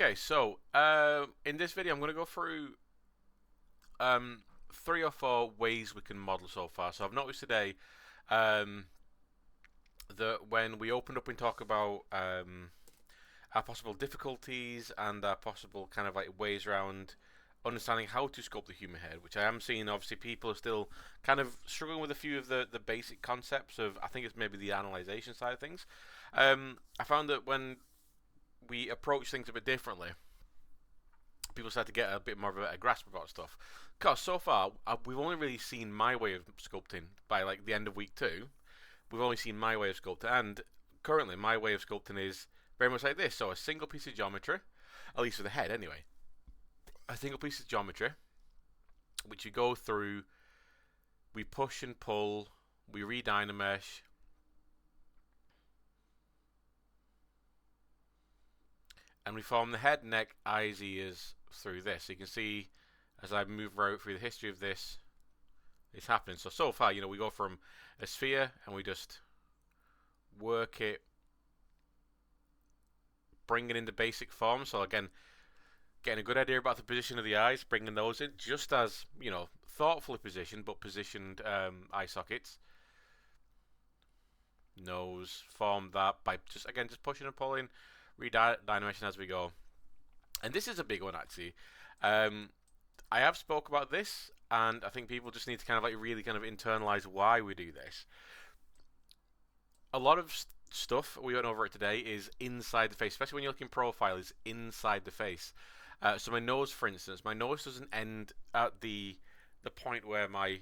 Okay, so in this video, I'm going to go through 3 or 4 ways we can model so far. So I've noticed today um, that when we opened up and talk about our possible difficulties and our possible kind of like ways around understanding how to sculpt the human head, which I am seeing obviously people are still kind of struggling with a few of the basic concepts of, I think it's maybe the analyzation side of things. I found that when we approach things a bit differently, people start to get a bit more of a grasp about stuff. Because so far, we've only really seen my way of sculpting by like the end of week 2. We've only seen my way of sculpting, and currently my way of sculpting is very much like this. So a single piece of geometry, at least for the head anyway. A single piece of geometry, which you go through, we push and pull, we re-dynamesh, and we form the head, neck, eyes, ears through this. So you can see as I move right through the history of this, it's happening. So far, we go from a sphere and we just work it, bring it into basic form. So again, getting a good idea about the position of the eyes, bringing those in just as, thoughtfully positioned, but positioned eye sockets. Nose, form that by just pushing and pulling, re-dynamation as we go. And this is a big one actually. I have spoke about this, and I think people just need to kind of like really kind of internalize why we do this. A lot of stuff we went over it today is inside the face, especially when you're looking profile, is inside the face. So my nose, for instance, my nose doesn't end at the point where my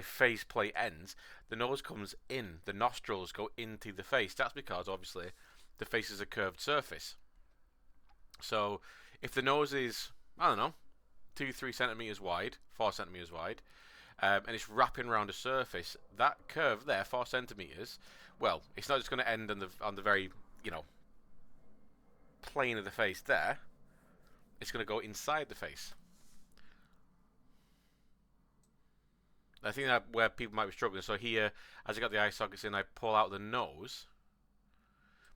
face plate ends. The nose comes in, the nostrils go into the face. That's because obviously the face is a curved surface. So if the nose is, I don't know, 2-3 centimeters wide, 4 centimeters wide, and it's wrapping around a surface, that curve there, 4 centimeters, well, it's not just going to end on the very, plane of the face there. It's going to go inside the face. I think that where people might be struggling. So here, as I got the eye sockets in, I pull out the nose,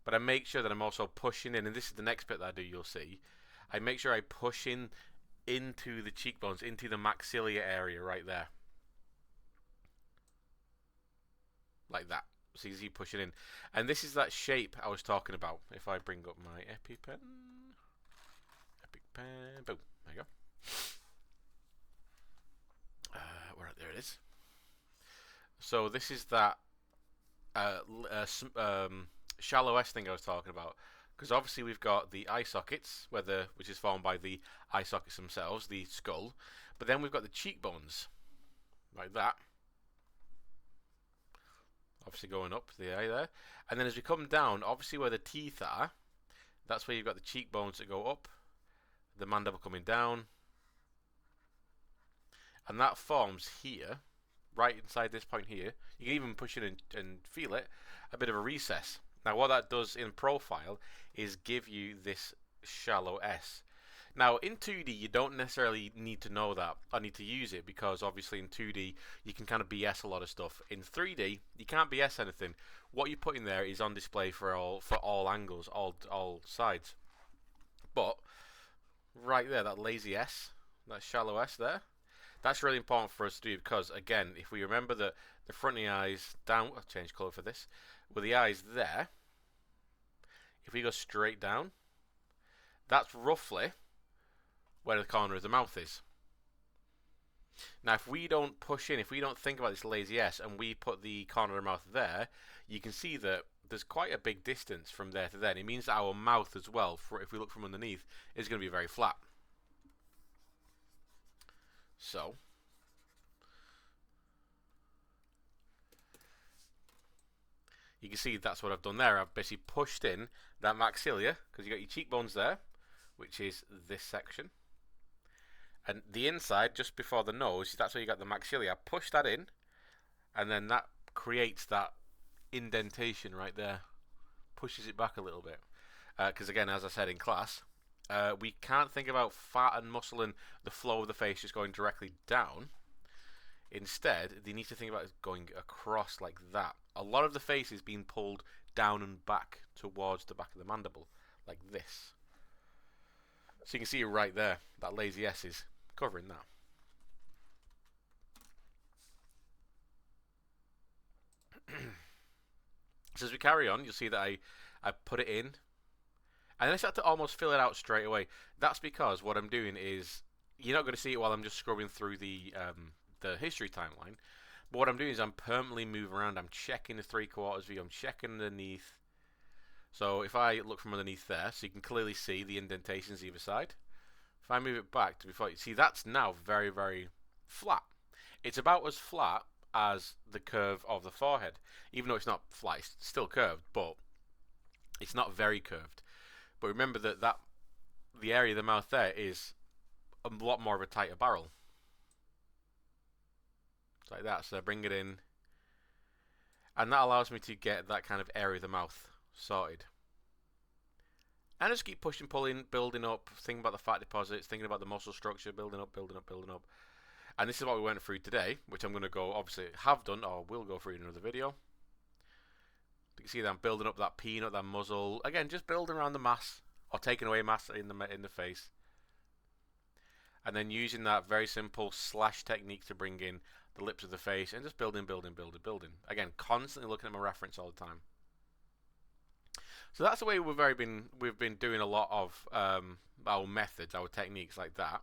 but I make sure that I'm also pushing in, and this is the next bit that I do, you'll see. I make sure I push in into the cheekbones, into the maxilla area right there. Like that. So you see pushing in. And this is that shape I was talking about. If I bring up my EpiPen. EpiPen. Boom. There you go. There it is. So this is that shallow S thing I was talking about. Because obviously we've got the eye sockets, which is formed by the eye sockets themselves, the skull. But then we've got the cheekbones, like that. Obviously going up the eye there. And then as we come down, obviously where the teeth are, that's where you've got the cheekbones that go up, the mandible coming down. And that forms here, right inside this point here. You can even push it and feel it, a bit of a recess. Now what that does in profile is give you this shallow S. Now in 2D you don't necessarily need to know that, or need to use it, because obviously in 2D you can kind of BS a lot of stuff. In 3D you can't BS anything. What you put in there is on display for all angles, all sides. But right there, that lazy S, that shallow S there, that's really important for us to do, because again, if we remember that the front of the eyes down, I'll change colour for this, with the eyes there, if we go straight down, that's roughly where the corner of the mouth is. Now if we don't push in, if we don't think about this lazy S and we put the corner of the mouth there, you can see that there's quite a big distance from there to there. And it means that our mouth as well, if we look from underneath, is going to be very flat. So you can see that's what I've done there. I've basically pushed in that maxilla, because you got your cheekbones there, which is this section. And the inside, just before the nose, that's where you got the maxilla. I push that in, and then that creates that indentation right there. Pushes it back a little bit. Because again, as I said in class, we can't think about fat and muscle and the flow of the face just going directly down. Instead, they need to think about it going across like that. A lot of the face is being pulled down and back towards the back of the mandible, like this. So you can see right there, that lazy S is covering that. So as we carry on, you'll see that I put it in, and then I start to almost fill it out straight away. That's because what I'm doing is, you're not going to see it while I'm just scrubbing through the history timeline. But what I'm doing is I'm permanently moving around. I'm checking the 3/4 view. I'm checking underneath. So if I look from underneath there, so you can clearly see the indentations either side. If I move it back to before, you see that's now very, very flat. It's about as flat as the curve of the forehead. Even though it's not flat, it's still curved, but it's not very curved. But remember that the area of the mouth there is a lot more of a tighter barrel. It's like that. So I bring it in, and that allows me to get that kind of area of the mouth sorted. And just keep pushing, pulling, building up, thinking about the fat deposits, thinking about the muscle structure, building up, building up, building up. And this is what we went through today, which I'm going to go, obviously, have done, or will go through in another video. You can see that I'm building up that peanut, that muzzle. Again, just building around the mass, or taking away mass in the face. And then using that very simple slash technique to bring in the lips of the face, and just building, building, building, building. Again, constantly looking at my reference all the time. So that's the way we've been doing a lot of our methods, our techniques like that.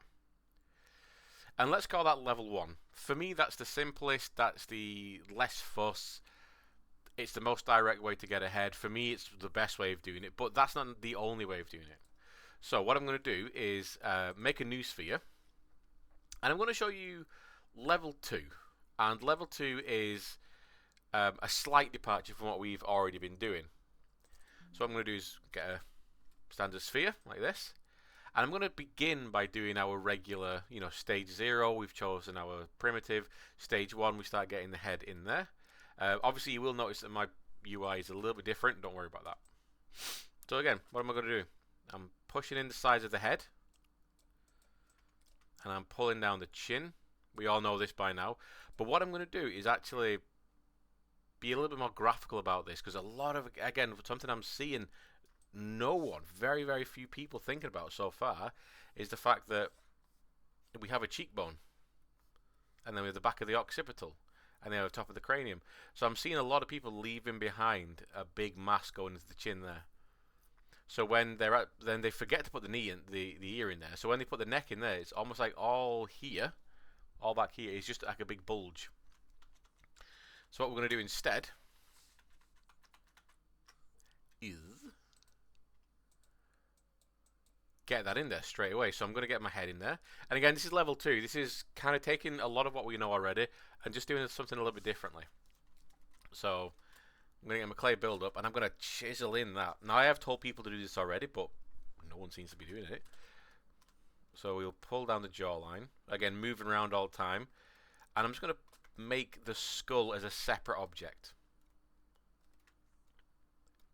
And let's call that level 1. For me, that's the simplest, that's the less fuss. It's the most direct way to get ahead. For me, it's the best way of doing it, but that's not the only way of doing it. So what I'm going to do is make a new sphere, and I'm going to show you level 2. And level 2 is a slight departure from what we've already been doing. So what I'm going to do is get a standard sphere like this. And I'm going to begin by doing our regular, stage 0. We've chosen our primitive. Stage 1, we start getting the head in there. Obviously, you will notice that my UI is a little bit different. Don't worry about that. So again, what am I going to do? I'm pushing in the sides of the head. And I'm pulling down the chin. We all know this by now. But what I'm going to do is actually be a little bit more graphical about this. Because a lot of, again, something I'm seeing no one, very, very few people thinking about so far, is the fact that we have a cheekbone, and then we have the back of the occipital, and then the top of the cranium. So I'm seeing a lot of people leaving behind a big mass going into the chin there. So when then they forget to put the knee in, the ear in there. So when they put the neck in there, it's almost like all here, all back here is just like a big bulge. So what we're going to do instead is get that in there straight away. So I'm going to get my head in there. And again, this is level 2. This is kind of taking a lot of what we know already and just doing something a little bit differently. So I'm going to get my clay build up, and I'm going to chisel in that. Now, I have told people to do this already, but no one seems to be doing it. So we'll pull down the jawline. Again, moving around all the time. And I'm just going to make the skull as a separate object.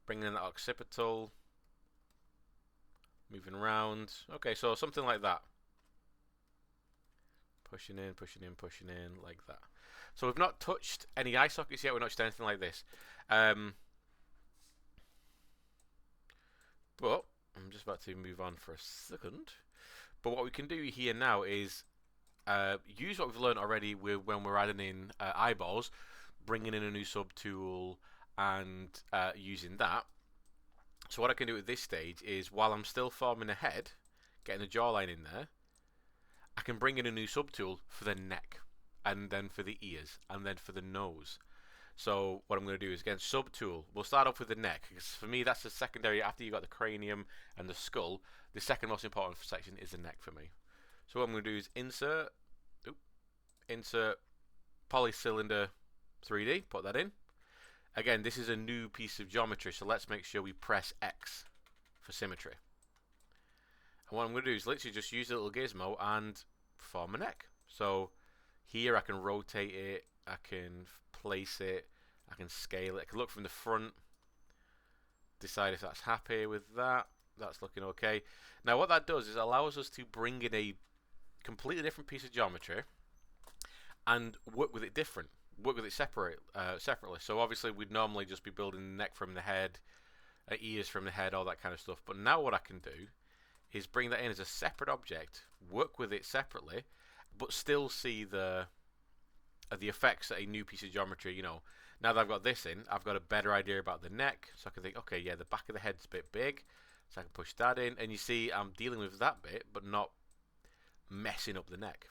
Bringing in the occipital. Moving around. Okay, so something like that. Pushing in, pushing in, pushing in, like that. So we've not touched any eye sockets yet. We've not touched anything like this. But I'm just about to move on for a second. But what we can do here now is use what we've learned already when we're adding in eyeballs, bringing in a new subtool, and using that. So what I can do at this stage is, while I'm still forming a head, getting the jawline in there, I can bring in a new subtool for the neck, and then for the ears, and then for the nose. So what I'm going to do is, again, subtool. We'll start off with the neck, because for me that's the secondary. After you've got the cranium and the skull, the second most important section is the neck for me. So what I'm going to do is insert polycylinder 3D, put that in. Again, this is a new piece of geometry, so let's make sure we press X for symmetry. And what I'm going to do is literally just use a little gizmo and form a neck. So here I can rotate it, I can place it, I can scale it, I can look from the front, decide if that's happy with that, that's looking okay. Now what that does is it allows us to bring in a completely different piece of geometry and work with it separately. So obviously we'd normally just be building the neck from the head, ears from the head, all that kind of stuff. But now what I can do is bring that in as a separate object, work with it separately, but still see the effects that a new piece of geometry, now that I've got this in, I've got a better idea about the neck, so I can think, okay, yeah, the back of the head's a bit big, so I can push that in, and you see I'm dealing with that bit, but not messing up the neck.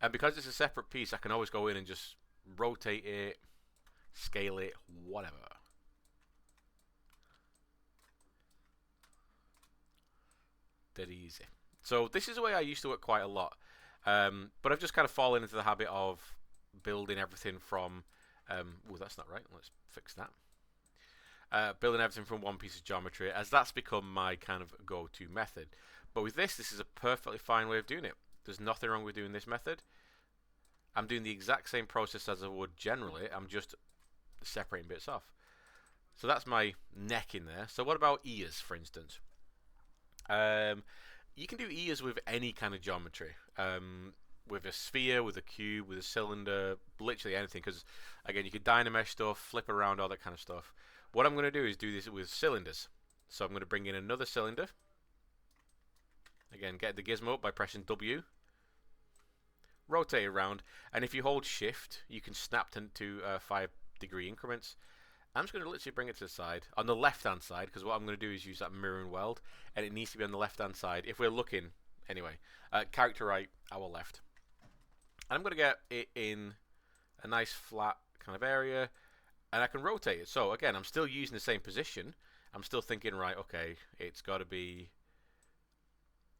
And because it's a separate piece, I can always go in and just rotate it, scale it, whatever. Dead easy. So this is the way I used to work quite a lot. But I've just kind of fallen into the habit of building everything from... oh, that's not right. Let's fix that. Building everything from one piece of geometry, as that's become my kind of go-to method. But with this is a perfectly fine way of doing it. There's nothing wrong with doing this method. I'm doing the exact same process as I would generally. I'm just separating bits off. So that's my neck in there. So what about ears, for instance? You can do ears with any kind of geometry. With a sphere, with a cube, with a cylinder, literally anything. Because, again, you could dynamesh stuff, flip around, all that kind of stuff. What I'm going to do is do this with cylinders. So I'm going to bring in another cylinder. Again, get the gizmo up by pressing W. Rotate it around. And if you hold Shift, you can snap to 5-degree increments. I'm just going to literally bring it to the side, on the left-hand side, because what I'm going to do is use that mirror and weld, and it needs to be on the left-hand side. If we're looking, anyway, character right, our left. And I'm going to get it in a nice flat kind of area, and I can rotate it. So again, I'm still using the same position. I'm still thinking, right, okay, it's got to be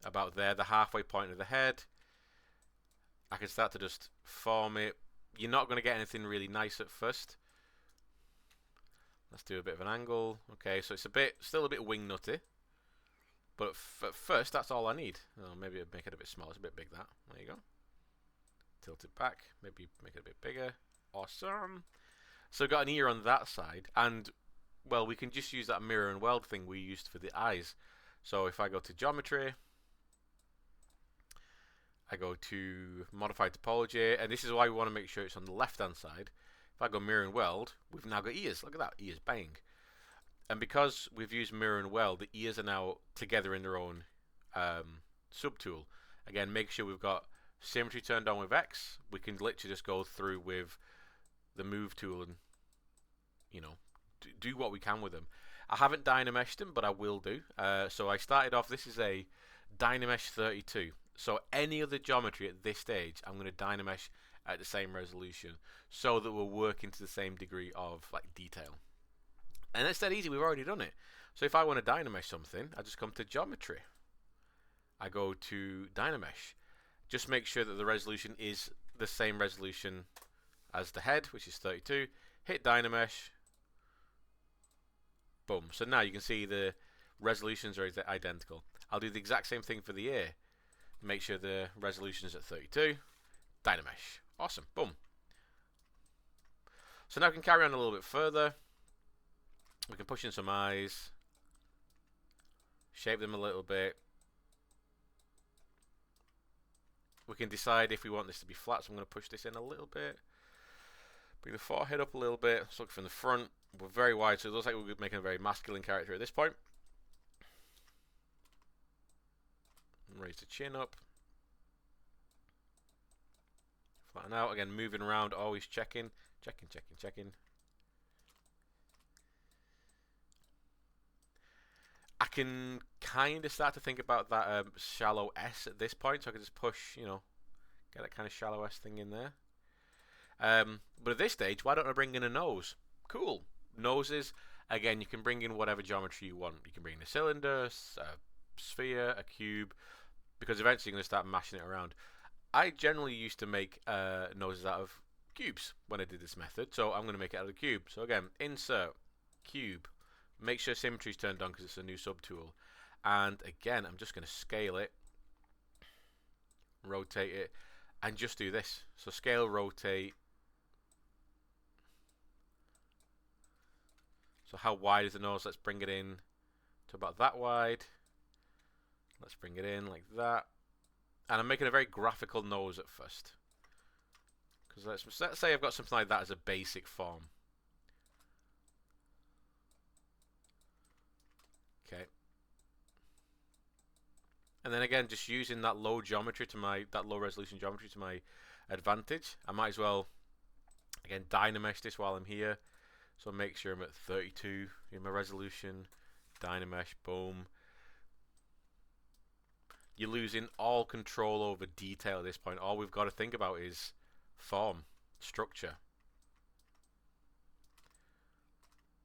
about there, the halfway point of the head. I can start to just form it. You're not going to get anything really nice at first. Let's do a bit of an angle. Okay, so it's still a bit wing nutty. But at first, that's all I need. Oh, maybe I'll make it a bit smaller. It's a bit big, that. There you go. Tilt it back. Maybe make it a bit bigger. Awesome. So we've got an ear on that side. And, well, we can just use that mirror and weld thing we used for the eyes. So if I go to geometry, I go to modify topology, and this is why we want to make sure it's on the left-hand side. If I go mirror and weld, we've now got ears. Look at that, ears, bang. And because we've used mirror and weld, the ears are now together in their own subtool. Again, make sure we've got symmetry turned on with X. We can literally just go through with the move tool and, do what we can with them. I haven't dynameshed them, but I will do. So I started off, this is a Dynamesh 32. So any other geometry at this stage, I'm going to dynamesh at the same resolution so that we're working to the same degree of detail. And it's that easy, we've already done it. So if I want to dynamesh something, I just come to geometry. I go to dynamesh. Just make sure that the resolution is the same resolution as the head, which is 32. Hit dynamesh. Boom. So now you can see the resolutions are identical. I'll do the exact same thing for the ear. Make sure the resolution is at 32. Dynamesh. Awesome. Boom. So now we can carry on a little bit further. We can push in some eyes. Shape them a little bit. We can decide if we want this to be flat, so I'm going to push this in a little bit. Bring the forehead up a little bit. Let's look from the front. We're very wide, so it looks like we're making a very masculine character at this point. Raise the chin up. Flatten out. Again, moving around, always checking. Checking. I can kind of start to think about that shallow S at this point, so I can just push, get that kind of shallow S thing in there. But at this stage, why don't I bring in a nose? Cool. Noses, again, you can bring in whatever geometry you want. You can bring in a cylinder, a sphere, a cube, because eventually you're going to start mashing it around. I generally used to make noses out of cubes when I did this method, so I'm going to make it out of a cube. So again, insert, cube, make sure symmetry is turned on because it's a new subtool. And again, I'm just going to scale it, rotate it, and just do this. So scale, rotate. So how wide is the nose? Let's bring it in to about that wide. Let's bring it in like that. And I'm making a very graphical nose at first. Because let's say I've got something like that as a basic form. Okay. And then again, just using that low geometry to that low resolution geometry to my advantage. I might as well, again, Dynamesh this while I'm here. So make sure I'm at 32 in my resolution. Dynamesh, boom. You're losing all control over detail at this point. All we've got to think about is form, structure.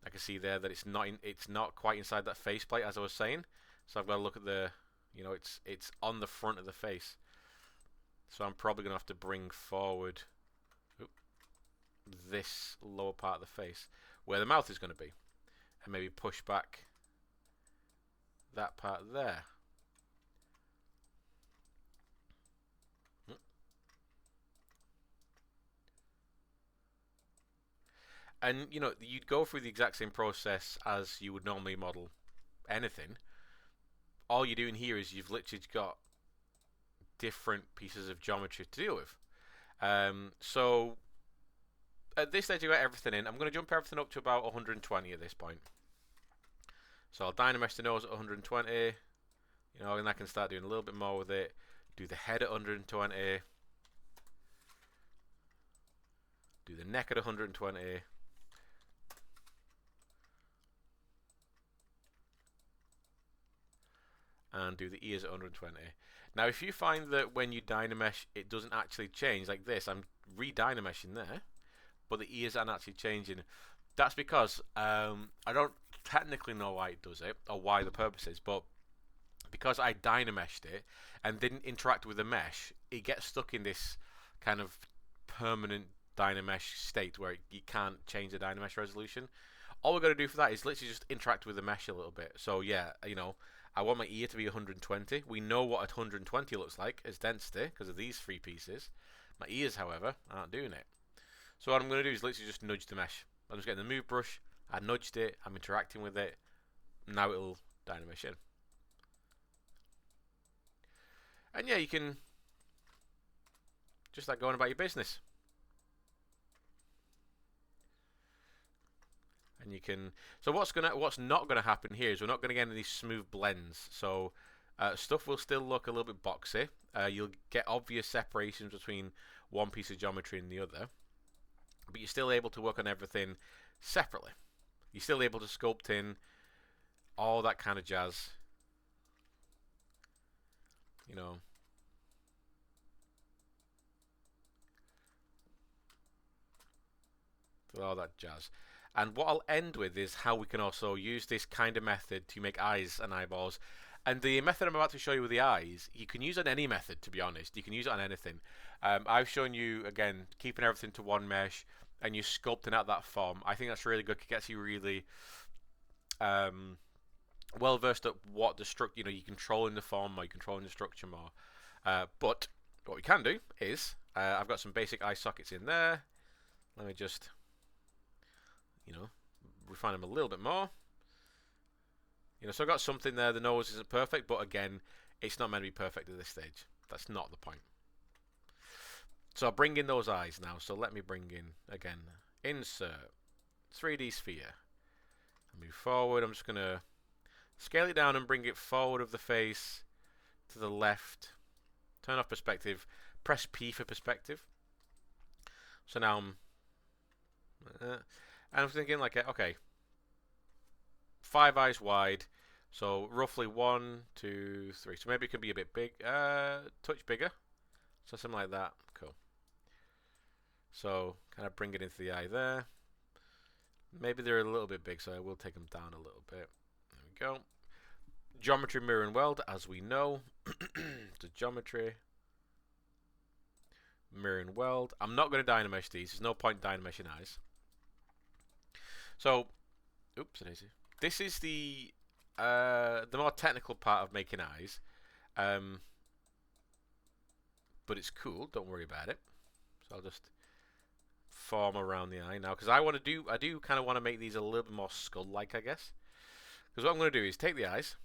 I can see there that it's not quite inside that faceplate, as I was saying. So I've got to look at the, it's on the front of the face. So I'm probably going to have to bring forward this lower part of the face where the mouth is going to be, and maybe push back that part there. And you'd go through the exact same process as you would normally model anything. All you're doing here is you've literally got different pieces of geometry to deal with. So at this stage, you got everything in. I'm going to jump everything up to about 120 at this point. So I'll Dynamesh the nose at 120, and I can start doing a little bit more with it. Do the head at 120. Do the neck at 120. And do the ears at 120. Now, if you find that when you Dynamesh, it doesn't actually change like this, I'm re-Dynameshing there, but the ears aren't actually changing. That's because I don't technically know why it does it, or why the purpose is, but because I Dynameshed it and didn't interact with the mesh, it gets stuck in this kind of permanent Dynamesh state where you can't change the Dynamesh resolution. All we're going to do for that is literally just interact with the mesh a little bit. So yeah, I want my ear to be 120. We know what 120 looks like as density because of these three pieces. My ears, however, aren't doing it. So what I'm going to do is literally just nudge the mesh. I'm just getting the move brush. I nudged it. I'm interacting with it. Now it'll Dynamesh in. And yeah, you can just like going about your business. And you can. So what's not gonna happen here is we're not gonna get any smooth blends. So stuff will still look a little bit boxy. You'll get obvious separations between one piece of geometry and the other, but you're still able to work on everything separately. You're still able to sculpt in all that kind of jazz. All that jazz. And what I'll end with is how we can also use this kind of method to make eyes and eyeballs. And the method I'm about to show you with the eyes, you can use on any method, to be honest. You can use it on anything. I've shown you, again, keeping everything to one mesh, and you sculpting out that form. I think that's really good. It gets you really well versed at what the structure, you're controlling the form more, you're controlling the structure more. But what we can do is, I've got some basic eye sockets in there. Let me just refine them a little bit more. So I've got something there. The nose isn't perfect, but again, it's not meant to be perfect at this stage. That's not the point. So I'll bring in those eyes now. So let me bring in, again, insert 3D sphere. Move forward. I'm just going to scale it down and bring it forward of the face to the left. Turn off perspective. Press P for perspective. So now I'm thinking like, okay, 5 eyes wide, so roughly 1, 2, 3. So maybe it could be a bit big, touch bigger, so something like that. Cool. So kind of bring it into the eye there. Maybe they're a little bit big, so I will take them down a little bit. There we go. Geometry, mirror, and weld, as we know. The geometry, mirror, and weld. I'm not going to Dynamesh these. There's no point Dynameshing eyes. So, oops, this is the more technical part of making eyes, but it's cool. Don't worry about it. So I'll just form around the eye now because I do kind of want to make these a little bit more skull-like, I guess. Because what I'm going to do is take the eyes,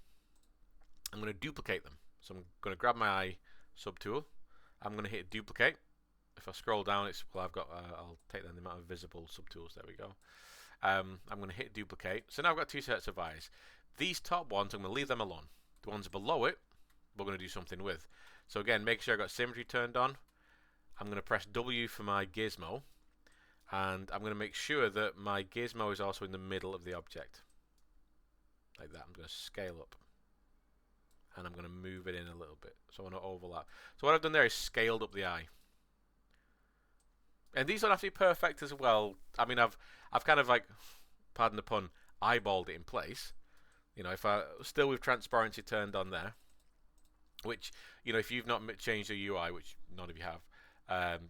I'm going to duplicate them. So I'm going to grab my eye subtool. I'm going to hit duplicate. If I scroll down, I'll take down the amount of visible subtools. There we go. I'm going to hit duplicate. So now I've got 2 sets of eyes. These top ones, I'm going to leave them alone. The ones below we're going to do something with. So again, make sure I got symmetry turned on. I'm going to press W for my gizmo, and I'm going to make sure that my gizmo is also in the middle of the object. Like that. I'm going to scale up. And I'm going to move it in a little bit, so I want to overlap. So what I've done there is scaled up the eye. And these don't have to be perfect as well. I mean, I've kind of like, pardon the pun, eyeballed it in place. You know, if I still with transparency turned on there, which, you know, if you've not changed the UI, which none of you have,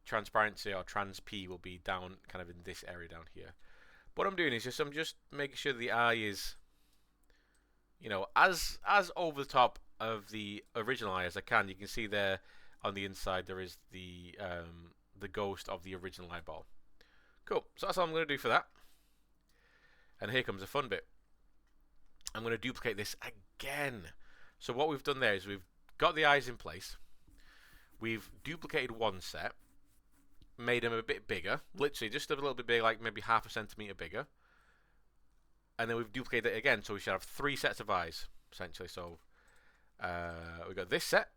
transparency or trans P will be down kind of in this area down here. What I'm doing is I'm just making sure the eye is, you know, as over the top of the original eye as I can. You can see there on the inside there is the ghost of the original eyeball. Cool. So that's all I'm going to do for that. And here comes the fun bit. I'm going to duplicate this again. So what we've done there is we've got the eyes in place. We've duplicated one set, made them a bit bigger, literally just a little bit bigger, like maybe half a centimeter bigger. And then we've duplicated it again, so we should have 3 sets of eyes, essentially. So we've got this set,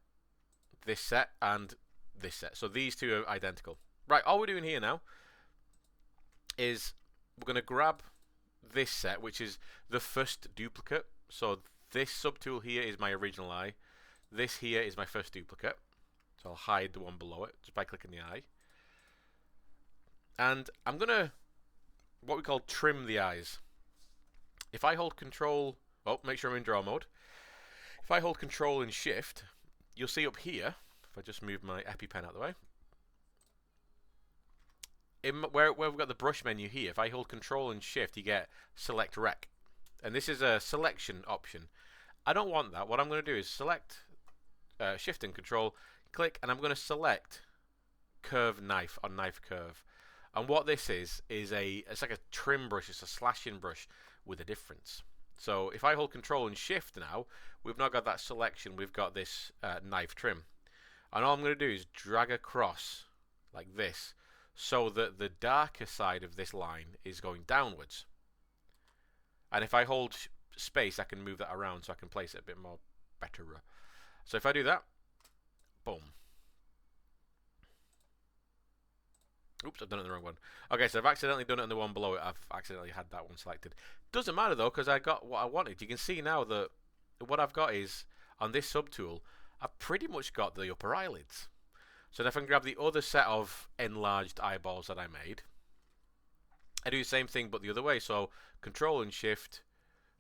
and this set. So these two are identical. Right, all we're doing here now is we're going to grab this set, which is the first duplicate. So this subtool here is my original eye. This here is my first duplicate. So I'll hide the one below it just by clicking the eye. And I'm going to, what we call trim the eyes. If I hold Control, make sure I'm in draw mode. If I hold Control and Shift, you'll see up here, if I just move my EpiPen out of the way, where we've got the brush menu here, if I hold Control and Shift, you get Select Rec. And this is a selection option. I don't want that. What I'm going to do is select Shift and Control, click, and I'm going to select Curve Knife on Knife Curve. And what this is it's like a trim brush, it's a slashing brush with a difference. So if I hold Control and Shift now, we've not got that selection, we've got this knife trim. And all I'm going to do is drag across like this, so that the darker side of this line is going downwards. And if I hold space, I can move that around so I can place it a bit more better. So if I do that, boom. Oops, I've done it in the wrong one. Okay, so I've accidentally done it in the one below it. I've accidentally had that one selected. Doesn't matter though, because I got what I wanted. You can see now that what I've got is, on this subtool, I've pretty much got the upper eyelids. So if I can grab the other set of enlarged eyeballs that I made, I do the same thing but the other way. So Control and Shift,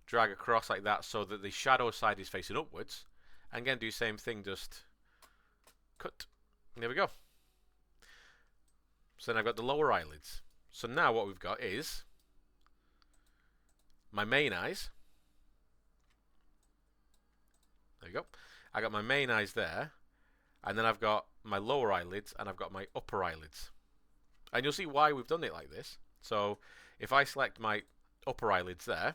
drag across like that so that the shadow side is facing upwards. And again, do the same thing, just cut. And there we go. So then I've got the lower eyelids. So now what we've got is my main eyes. There you go. I got my main eyes there. And then I've got my lower eyelids and I've got my upper eyelids. And you'll see why we've done it like this. So if I select my upper eyelids there,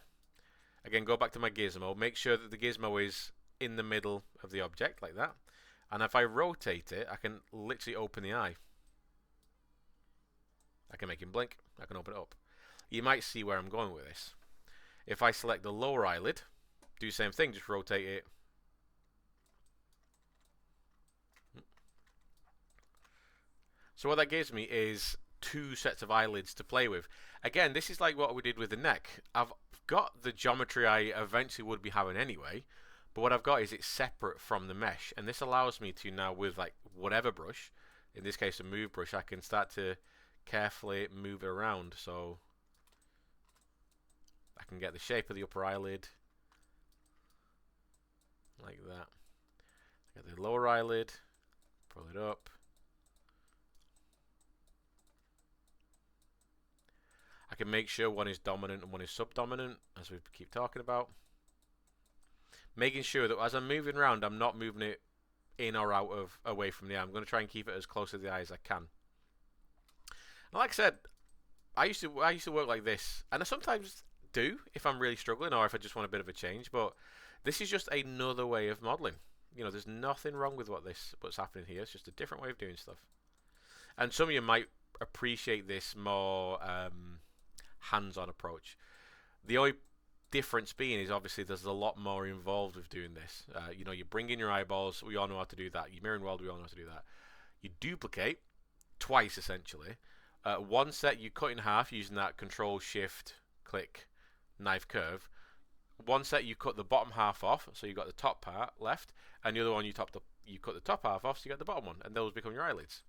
again, go back to my gizmo, make sure that the gizmo is in the middle of the object like that. And if I rotate it, I can literally open the eye. I can make him blink. I can open it up. You might see where I'm going with this. If I select the lower eyelid, do the same thing, just rotate it. So what that gives me is 2 sets of eyelids to play with. Again, this is like what we did with the neck. I've got the geometry I eventually would be having anyway, but what I've got is it's separate from the mesh, and this allows me to now, with like whatever brush, in this case a move brush, I can start to carefully move it around so I can get the shape of the upper eyelid like that. Get the lower eyelid, pull it up. I can make sure one is dominant and one is subdominant, as we keep talking about. Making sure that as I'm moving around, I'm not moving it in or out of away from the eye. I'm going to try and keep it as close to the eye as I can. And like I said, I used to work like this, and I sometimes do if I'm really struggling or if I just want a bit of a change. But this is just another way of modeling. You know, there's nothing wrong with what's happening here. It's just a different way of doing stuff. And some of you might appreciate this more hands-on approach. The only difference being is obviously there's a lot more involved with doing this. You know, you bring in your eyeballs, we all know how to do that. You mirror and weld, we all know how to do that. You duplicate twice essentially. One set you cut in half using that Control Shift Click knife curve. One set you cut the bottom half off, so you got the top part left, and the other one you cut the top half off, so you got the bottom one, and those become your eyelids.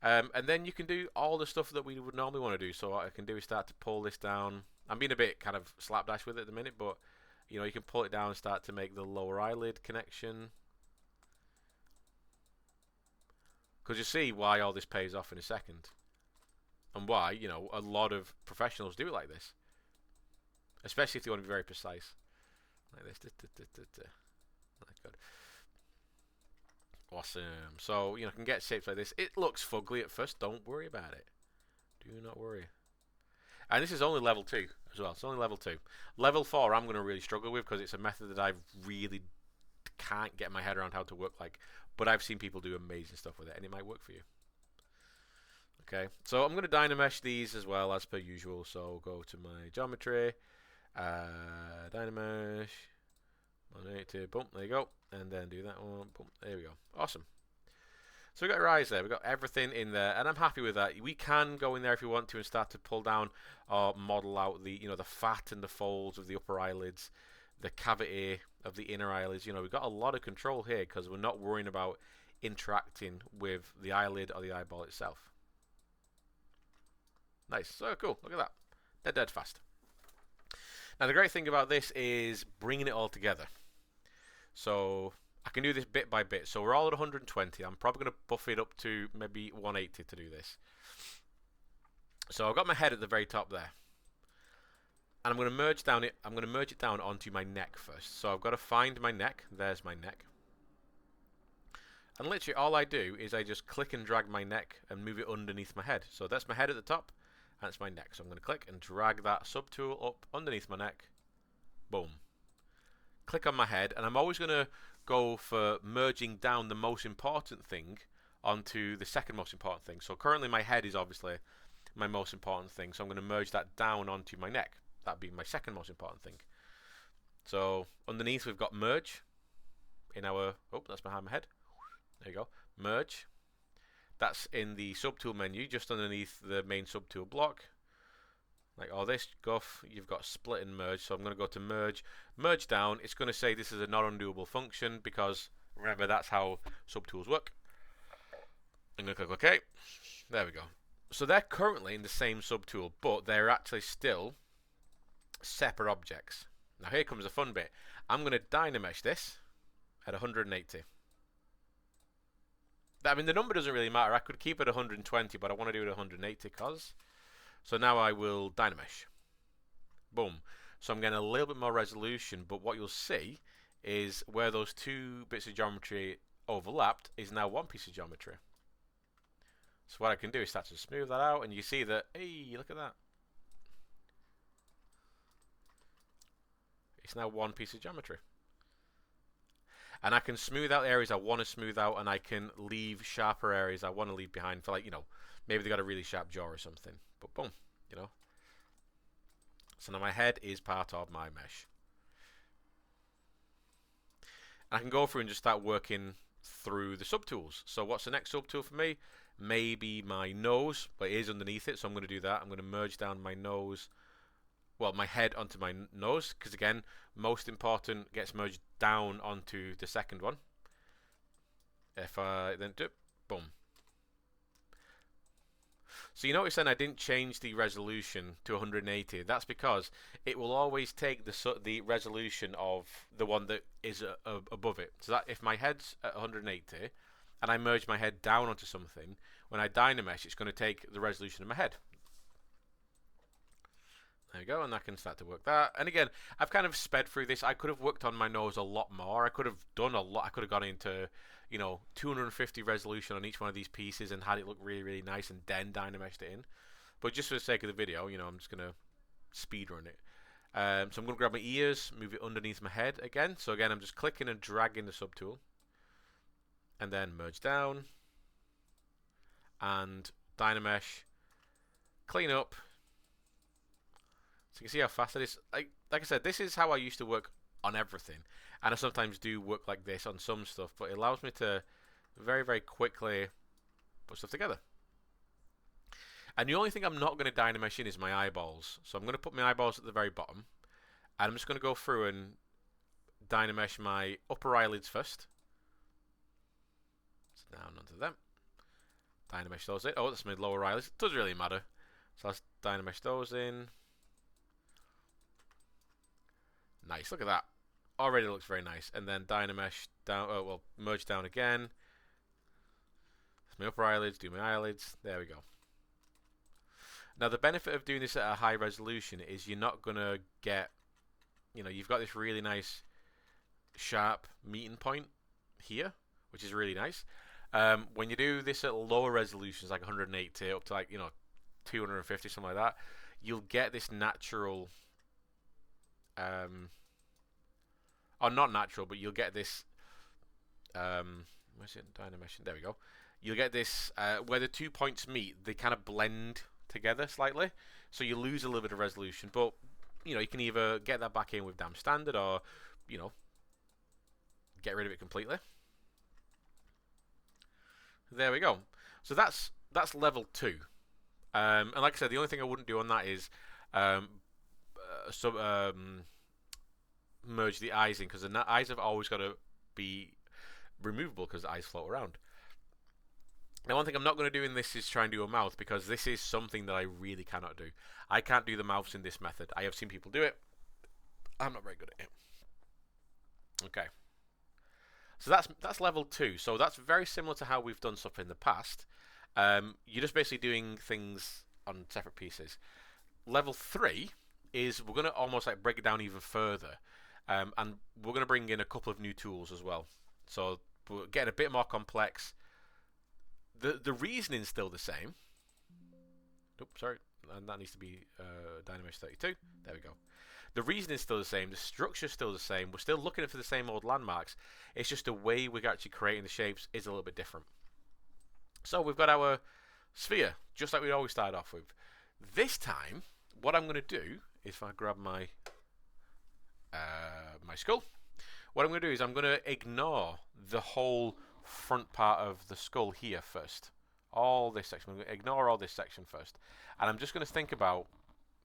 And then you can do all the stuff that we would normally want to do. So what I can do is start to pull this down. I'm being a bit kind of slapdash with it at the minute, but you know, you can pull it down and start to make the lower eyelid connection. Because you see why all this pays off in a second, and why, you know, a lot of professionals do it like this, especially if they want to be very precise, like this. Good. Awesome. So, you know, can get shapes like this. It looks fugly at first. Don't worry about it. Do not worry. And this is only level 2 as well. It's only level 2. Level 4 I'm going to really struggle with because it's a method that I really can't get my head around how to work like. But I've seen people do amazing stuff with it, and it might work for you. Okay, so I'm going to Dynamesh these as well, as per usual. So go to my geometry, Dynamesh, 180, boom, there you go. And then do that one, boom, there we go. Awesome. So we've got our eyes there, we've got everything in there, and I'm happy with that. We can go in there if you want to and start to pull down or model out the, you know, the fat and the folds of the upper eyelids, the cavity of the inner eyelids. You know, we've got a lot of control here because we're not worrying about interacting with the eyelid or the eyeball itself. Nice. So cool. Look at that. They're dead fast. Now the great thing about this is bringing it all together. So I can do this bit by bit. So we're all at 120. I'm probably going to buff it up to maybe 180 to do this. So I've got my head at the very top there. And I'm going to merge down it. I'm going to merge it down onto my neck first. So I've got to find my neck. There's my neck. And literally all I do is I just click and drag my neck and move it underneath my head. So that's my head at the top, and it's my neck. So I'm going to click and drag that subtool up underneath my neck. Boom. Click on my head, and I'm always going to go for merging down the most important thing onto the second most important thing. So currently my head is obviously my most important thing. So I'm going to merge that down onto my neck. That'd be my second most important thing. So underneath we've got merge in our, oh, that's behind my head. There you go. Merge. That's in the subtool menu, just underneath the main subtool block. Like all this guff, you've got split and merge. So I'm going to go to merge. Merge down. It's going to say this is a not undoable function because remember that's how subtools work. I'm going to click OK. There we go. So they're currently in the same subtool, but they're actually still separate objects. Now here comes the fun bit. I'm going to Dynamesh this at 180. I mean, the number doesn't really matter. I could keep it 120, but I want to do it 180 because. So now I will Dynamesh. Boom. So I'm getting a little bit more resolution, but what you'll see is where those two bits of geometry overlapped is now one piece of geometry. So what I can do is start to smooth that out, and you see that, hey, look at that. It's now one piece of geometry. And I can smooth out areas I want to smooth out, and I can leave sharper areas I want to leave behind for, like, you know, maybe they got a really sharp jaw or something. But boom, you know. So now my head is part of my mesh. And I can go through and just start working through the subtools. So what's the next subtool for me? Maybe my nose, but it is underneath it, so I'm going to do that. I'm going to merge down my nose, well, my head onto my nose, because again, most important gets merged down onto the second one. If I then do, boom. So you notice then I didn't change the resolution to 180. That's because it will always take the resolution of the one that is above it. So that if my head's at 180 and I merge my head down onto something, when I Dynamesh, it's going to take the resolution of my head. There we go, and I can start to work that. And again, I've kind of sped through this. I could have worked on my nose a lot more. I could have done a lot. I could have gone into, you know, 250 resolution on each one of these pieces and had it look really, really nice and then Dynameshed it in. But just for the sake of the video, you know, I'm just going to speed run it. So I'm going to grab my ears, move it underneath my head again. So again, I'm just clicking and dragging the subtool. And then merge down. And Dynamesh. Clean up. So you can see how fast it is. like I said, this is how I used to work on everything, and I sometimes do work like this on some stuff, but it allows me to very, very quickly put stuff together. And the only thing I'm not going to Dynamesh in is my eyeballs. So I'm going to put my eyeballs at the very bottom, and I'm just going to go through and Dynamesh my upper eyelids first. So down onto them. Dynamesh those in. Oh, that's my lower eyelids. It doesn't really matter. So let's Dynamesh those in. Nice, look at that. Already looks very nice. And then Dynamesh down, oh, well, merge down again. That's my upper eyelids, do my eyelids. There we go. Now, the benefit of doing this at a high resolution is you're not going to get, you've got this really nice, sharp meeting point here, which is really nice. When you do this at lower resolutions, like 180 up to 250, something like that, you'll get this natural, or not natural, but you'll get this, where's it, Dynamation, there we go. You'll get this, where the 2 points meet, they kind of blend together slightly, so you lose a little bit of resolution, but, you can either get that back in with damn standard, or, get rid of it completely. There we go. So that's level 2. And like I said, the only thing I wouldn't do on that is merge the eyes in, because the eyes have always got to be removable because the eyes float around. Now, one thing I'm not going to do in this is try and do a mouth, because this is something that I really cannot do. I can't do the mouths in this method. I have seen people do it. I'm not very good at it. Okay. So that's level 2. So that's very similar to how we've done stuff in the past. You're just basically doing things on separate pieces. Level 3 is we're going to almost break it down even further. And we're going to bring in a couple of new tools as well. So we're getting a bit more complex. The reasoning's still the same. Oops, sorry. And that needs to be Dynamesh 32. There we go. The reason is still the same. The structure's still the same. We're still looking for the same old landmarks. It's just the way we're actually creating the shapes is a little bit different. So we've got our sphere, just like we always started off with. This time, what I'm going to do, if I grab my my skull, what I'm going to do is I'm going to ignore the whole front part of the skull here first. All this section. I'm going to ignore all this section first. And I'm just going to think about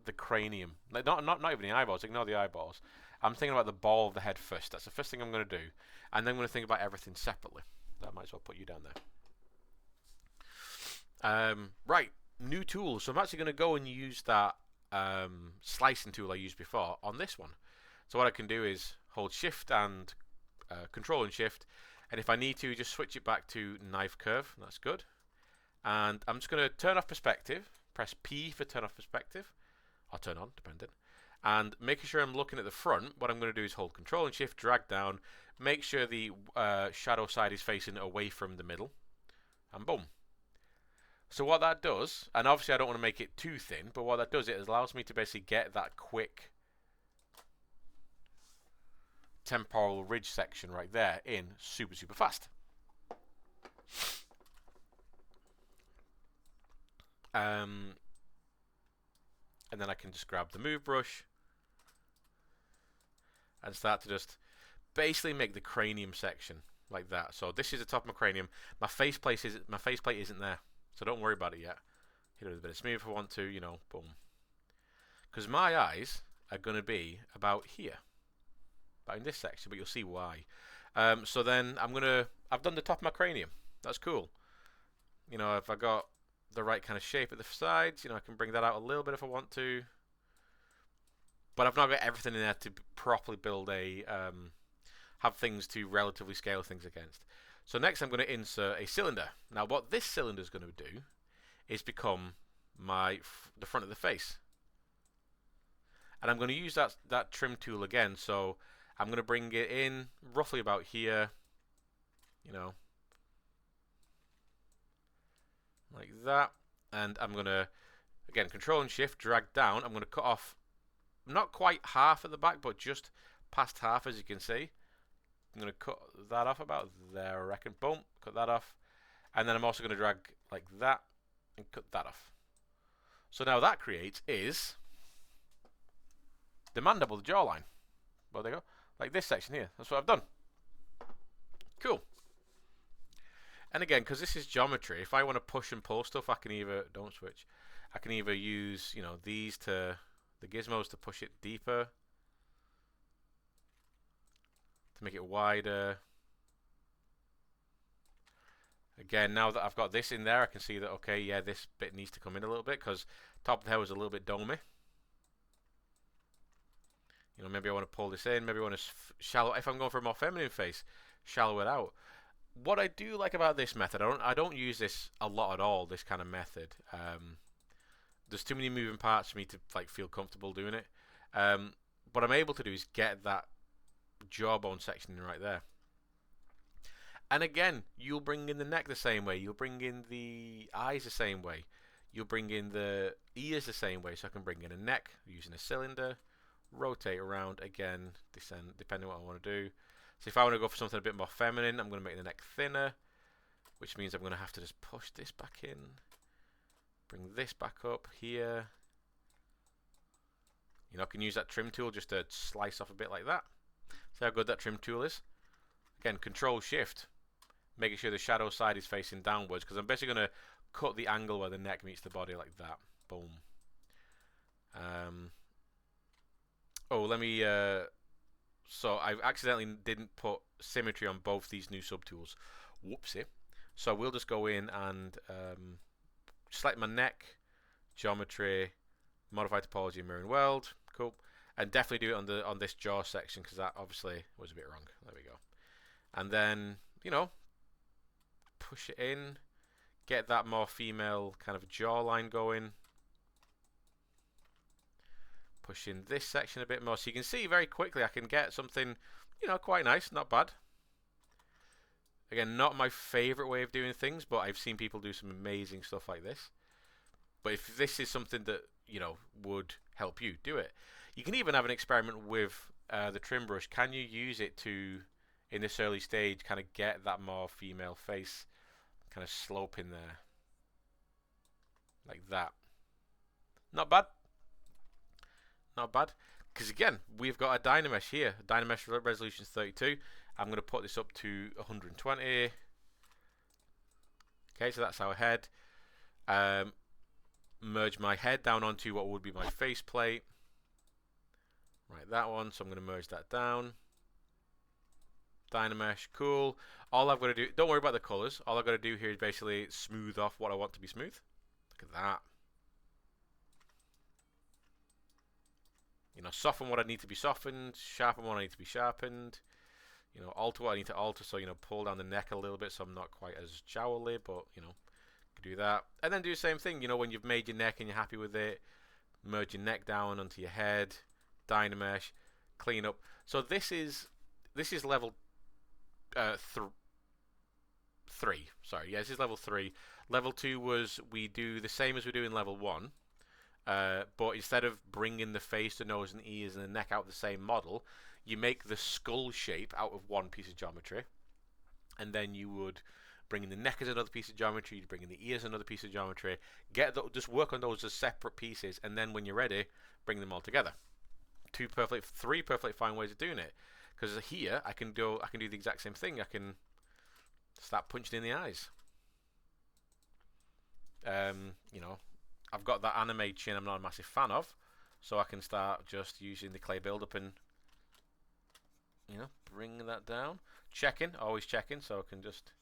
the cranium. Like not even the eyeballs. Ignore the eyeballs. I'm thinking about the ball of the head first. That's the first thing I'm going to do. And then I'm going to think about everything separately. That might as well put you down there. Right. New tools. So I'm actually going to go and use that slicing tool I used before on this one. So what I can do is hold shift and control and shift. And if I need to, just switch it back to knife curve. That's good. And I'm just going to turn off perspective. Press P for turn off perspective. Or turn on, depending. And making sure I'm looking at the front, what I'm going to do is hold control and shift, drag down. Make sure the shadow side is facing away from the middle. And boom. So what that does, and obviously I don't want to make it too thin, but what that does, it allows me to basically get that quick temporal ridge section right there in super, super fast. And then I can just grab the move brush and start to just basically make the cranium section like that. So this is the top of my cranium. My faceplate isn't there, so don't worry about it yet. Hit it with a bit of smooth if I want to, boom. Because my eyes are going to be about here, about in this section, but you'll see why. So then I've done the top of my cranium. That's cool. If I got the right kind of shape at the sides, I can bring that out a little bit if I want to. But I've not got everything in there to properly build have things to relatively scale things against. So next I'm going to insert a cylinder. Now what this cylinder is going to do is become the front of the face. And I'm going to use that trim tool again. So I'm going to bring it in roughly about here, like that. And I'm going to, again, control and shift, drag down. I'm going to cut off not quite half at the back, but just past half, as you can see. I'm going to cut that off about there, I reckon. Boom, cut that off. And then I'm also going to drag like that and cut that off. So now that creates is the mandible, the jawline. Well, there you go. Like this section here. That's what I've done. Cool. And again, because this is geometry, if I want to push and pull stuff, I can either, don't switch, I can either use, you know, these to, the gizmos to push it deeper, to make it wider. Again, now that I've got this in there, I can see that, okay, yeah, this bit needs to come in a little bit, because top of the head was a little bit domey. You know, maybe I want to pull this in, maybe I want to shallow, if I'm going for a more feminine face, shallow it out. What I do like about this method, I don't use this a lot at all, this kind of method. There's too many moving parts for me to like feel comfortable doing it. What I'm able to do is get that jawbone section in right there. And again, you'll bring in the neck the same way, you'll bring in the eyes the same way, you'll bring in the ears the same way. So I can bring in a neck using a cylinder, rotate around, again, descend, depending on what I want to do. So if I want to go for something a bit more feminine, I'm going to make the neck thinner, which means I'm going to have to just push this back in, bring this back up here. You know, I can use that trim tool just to slice off a bit like that. See how good that trim tool is? Again, Control Shift, making sure the shadow side is facing downwards, because I'm basically going to cut the angle where the neck meets the body like that. Boom. Oh, let me... So I accidentally didn't put symmetry on both these new subtools. Whoopsie. So we'll just go in and select my neck, geometry, modify topology, mirror and weld. Cool. And definitely do it on this jaw section, because that obviously was a bit wrong. There we go. And then, you know, push it in, get that more female kind of jawline going. Push in this section a bit more, so you can see very quickly I can get something, you know, quite nice, not bad. Again, not my favorite way of doing things, but I've seen people do some amazing stuff like this. But if this is something that, you know, would help you, do it. You can even have an experiment with the trim brush. Can you use it to, in this early stage, kind of get that more female face kind of slope in there, like that? Not bad. Not bad, because again, we've got a Dynamesh here. Dynamesh resolution is 32. I'm going to put this up to 120. Okay, so that's our head. Merge my head down onto what would be my face plate. Right, that one. So I'm going to merge that down. Dynamesh, cool. All I've got to do, don't worry about the colors. All I've got to do here is basically smooth off what I want to be smooth. Look at that. You know, soften what I need to be softened, sharpen what I need to be sharpened. You know, alter what I need to alter. So, you know, pull down the neck a little bit so I'm not quite as jowly, but, you know, do that. And then do the same thing, you know, when you've made your neck and you're happy with it, merge your neck down onto your head, Dynamesh, clean up. So this is level 3. Sorry, yeah, this is level 3. Level 2 was we do the same as we do in level 1. But instead of bringing the face, the nose, and the ears, and the neck out of the same model, you make the skull shape out of one piece of geometry, and then you would bring in the neck as another piece of geometry, you bring in the ears as another piece of geometry, just work on those as separate pieces, and then when you're ready, bring them all together. 3 perfectly fine ways of doing it. Because here I can do the exact same thing. I can start punching in the eyes. You know, I've got that anime chin I'm not a massive fan of, so I can start just using the clay build-up and, you know, bring that down. Checking, always checking, so I can just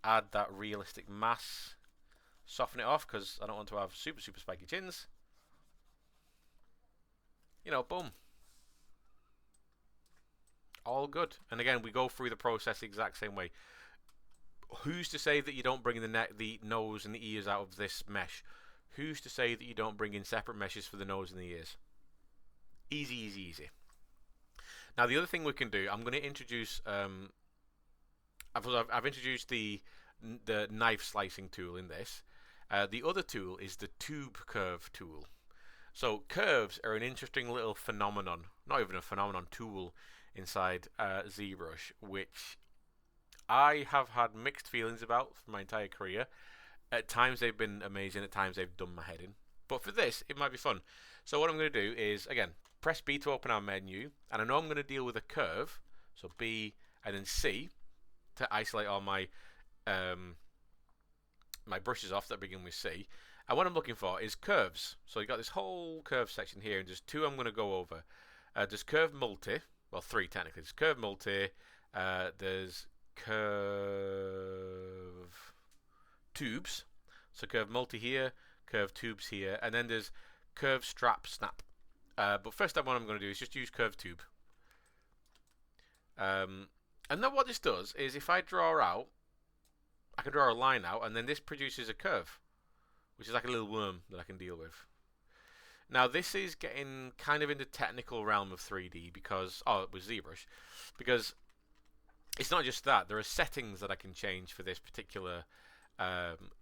add that realistic mass, soften it off, because I don't want to have super spiky chins. You know, boom. All good. And again, we go through the process the exact same way. Who's to say that you don't bring in the neck, the nose, and the ears out of this mesh? Who's to say that you don't bring in separate meshes for the nose and the ears? Easy, easy, easy. Now, the other thing we can do, I'm going to introduce. I've introduced the knife slicing tool in this. The other tool is the tube curve tool. So curves are an interesting little phenomenon, not even a phenomenon, tool inside ZBrush, which I have had mixed feelings about for my entire career. At times they've been amazing, at times they've done my head in. But for this, it might be fun. So what I'm going to do is, again, press B to open our menu, and I know I'm going to deal with a curve, so B and then C to isolate all my my brushes off that begin with C. And what I'm looking for is curves. So you got this whole curve section here, and there's two I'm going to go over. There's curve multi, well, three technically. There's curve multi, there's curve tubes. So curve multi here, curve tubes here, and then there's curve strap snap. But first up, what I'm going to do is just use curve tube. And then what this does is if I draw out, I can draw a line out, and then this produces a curve, which is like a little worm that I can deal with. Now this is getting kind of in the technical realm of 3D because, with ZBrush, because it's not just that. There are settings that I can change for this particular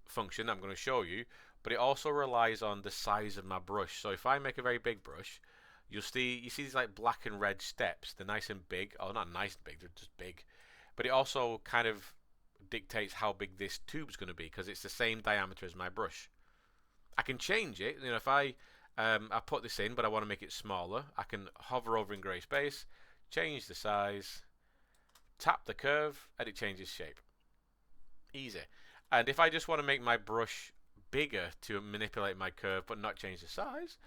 function that I'm going to show you, but it also relies on the size of my brush. So if I make a very big brush, you see these like black and red steps. They're nice and big. Oh, not nice and big, they're just big. But it also kind of dictates how big this tube's going to be because it's the same diameter as my brush. I can change it. You know, if I put this in, but I want to make it smaller, I can hover over in gray space, change the size, tap the curve, and it changes shape. Easy. And if I just want to make my brush bigger to manipulate my curve but not change the size,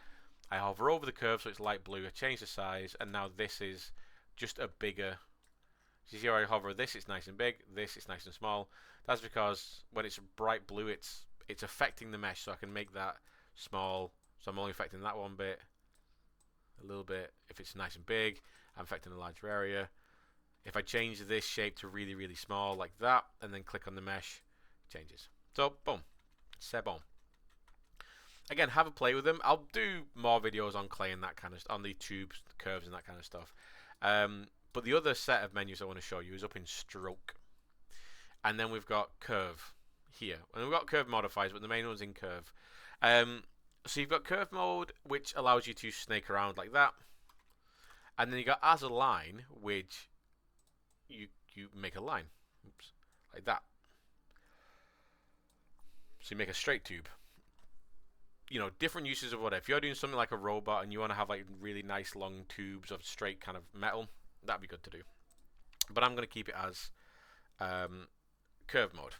I hover over the curve so it's light blue, I change the size, and now this is just a bigger. You see how I hover this, it's nice and big, this is nice and small. That's because when it's bright blue, it's affecting the mesh, so I can make that small. So I'm only affecting that one bit, a little bit. If it's nice and big, I'm affecting a larger area. If I change this shape to really, really small like that, and then click on the mesh, it changes. So, boom. C'est bon. Again, have a play with them. I'll do more videos on clay and that kind of on the tubes, the curves, and that kind of stuff. But the other set of menus I want to show you is up in stroke. And then we've got curve here. And we've got curve modifiers, but the main one's in curve. So you've got curve mode, which allows you to snake around like that. And then you got as a line, which you make a line. Oops, like that. So you make a straight tube. You know, different uses of whatever. If you're doing something like a robot and you want to have like really nice long tubes of straight kind of metal, that'd be good to do. But I'm going to keep it as curve mode.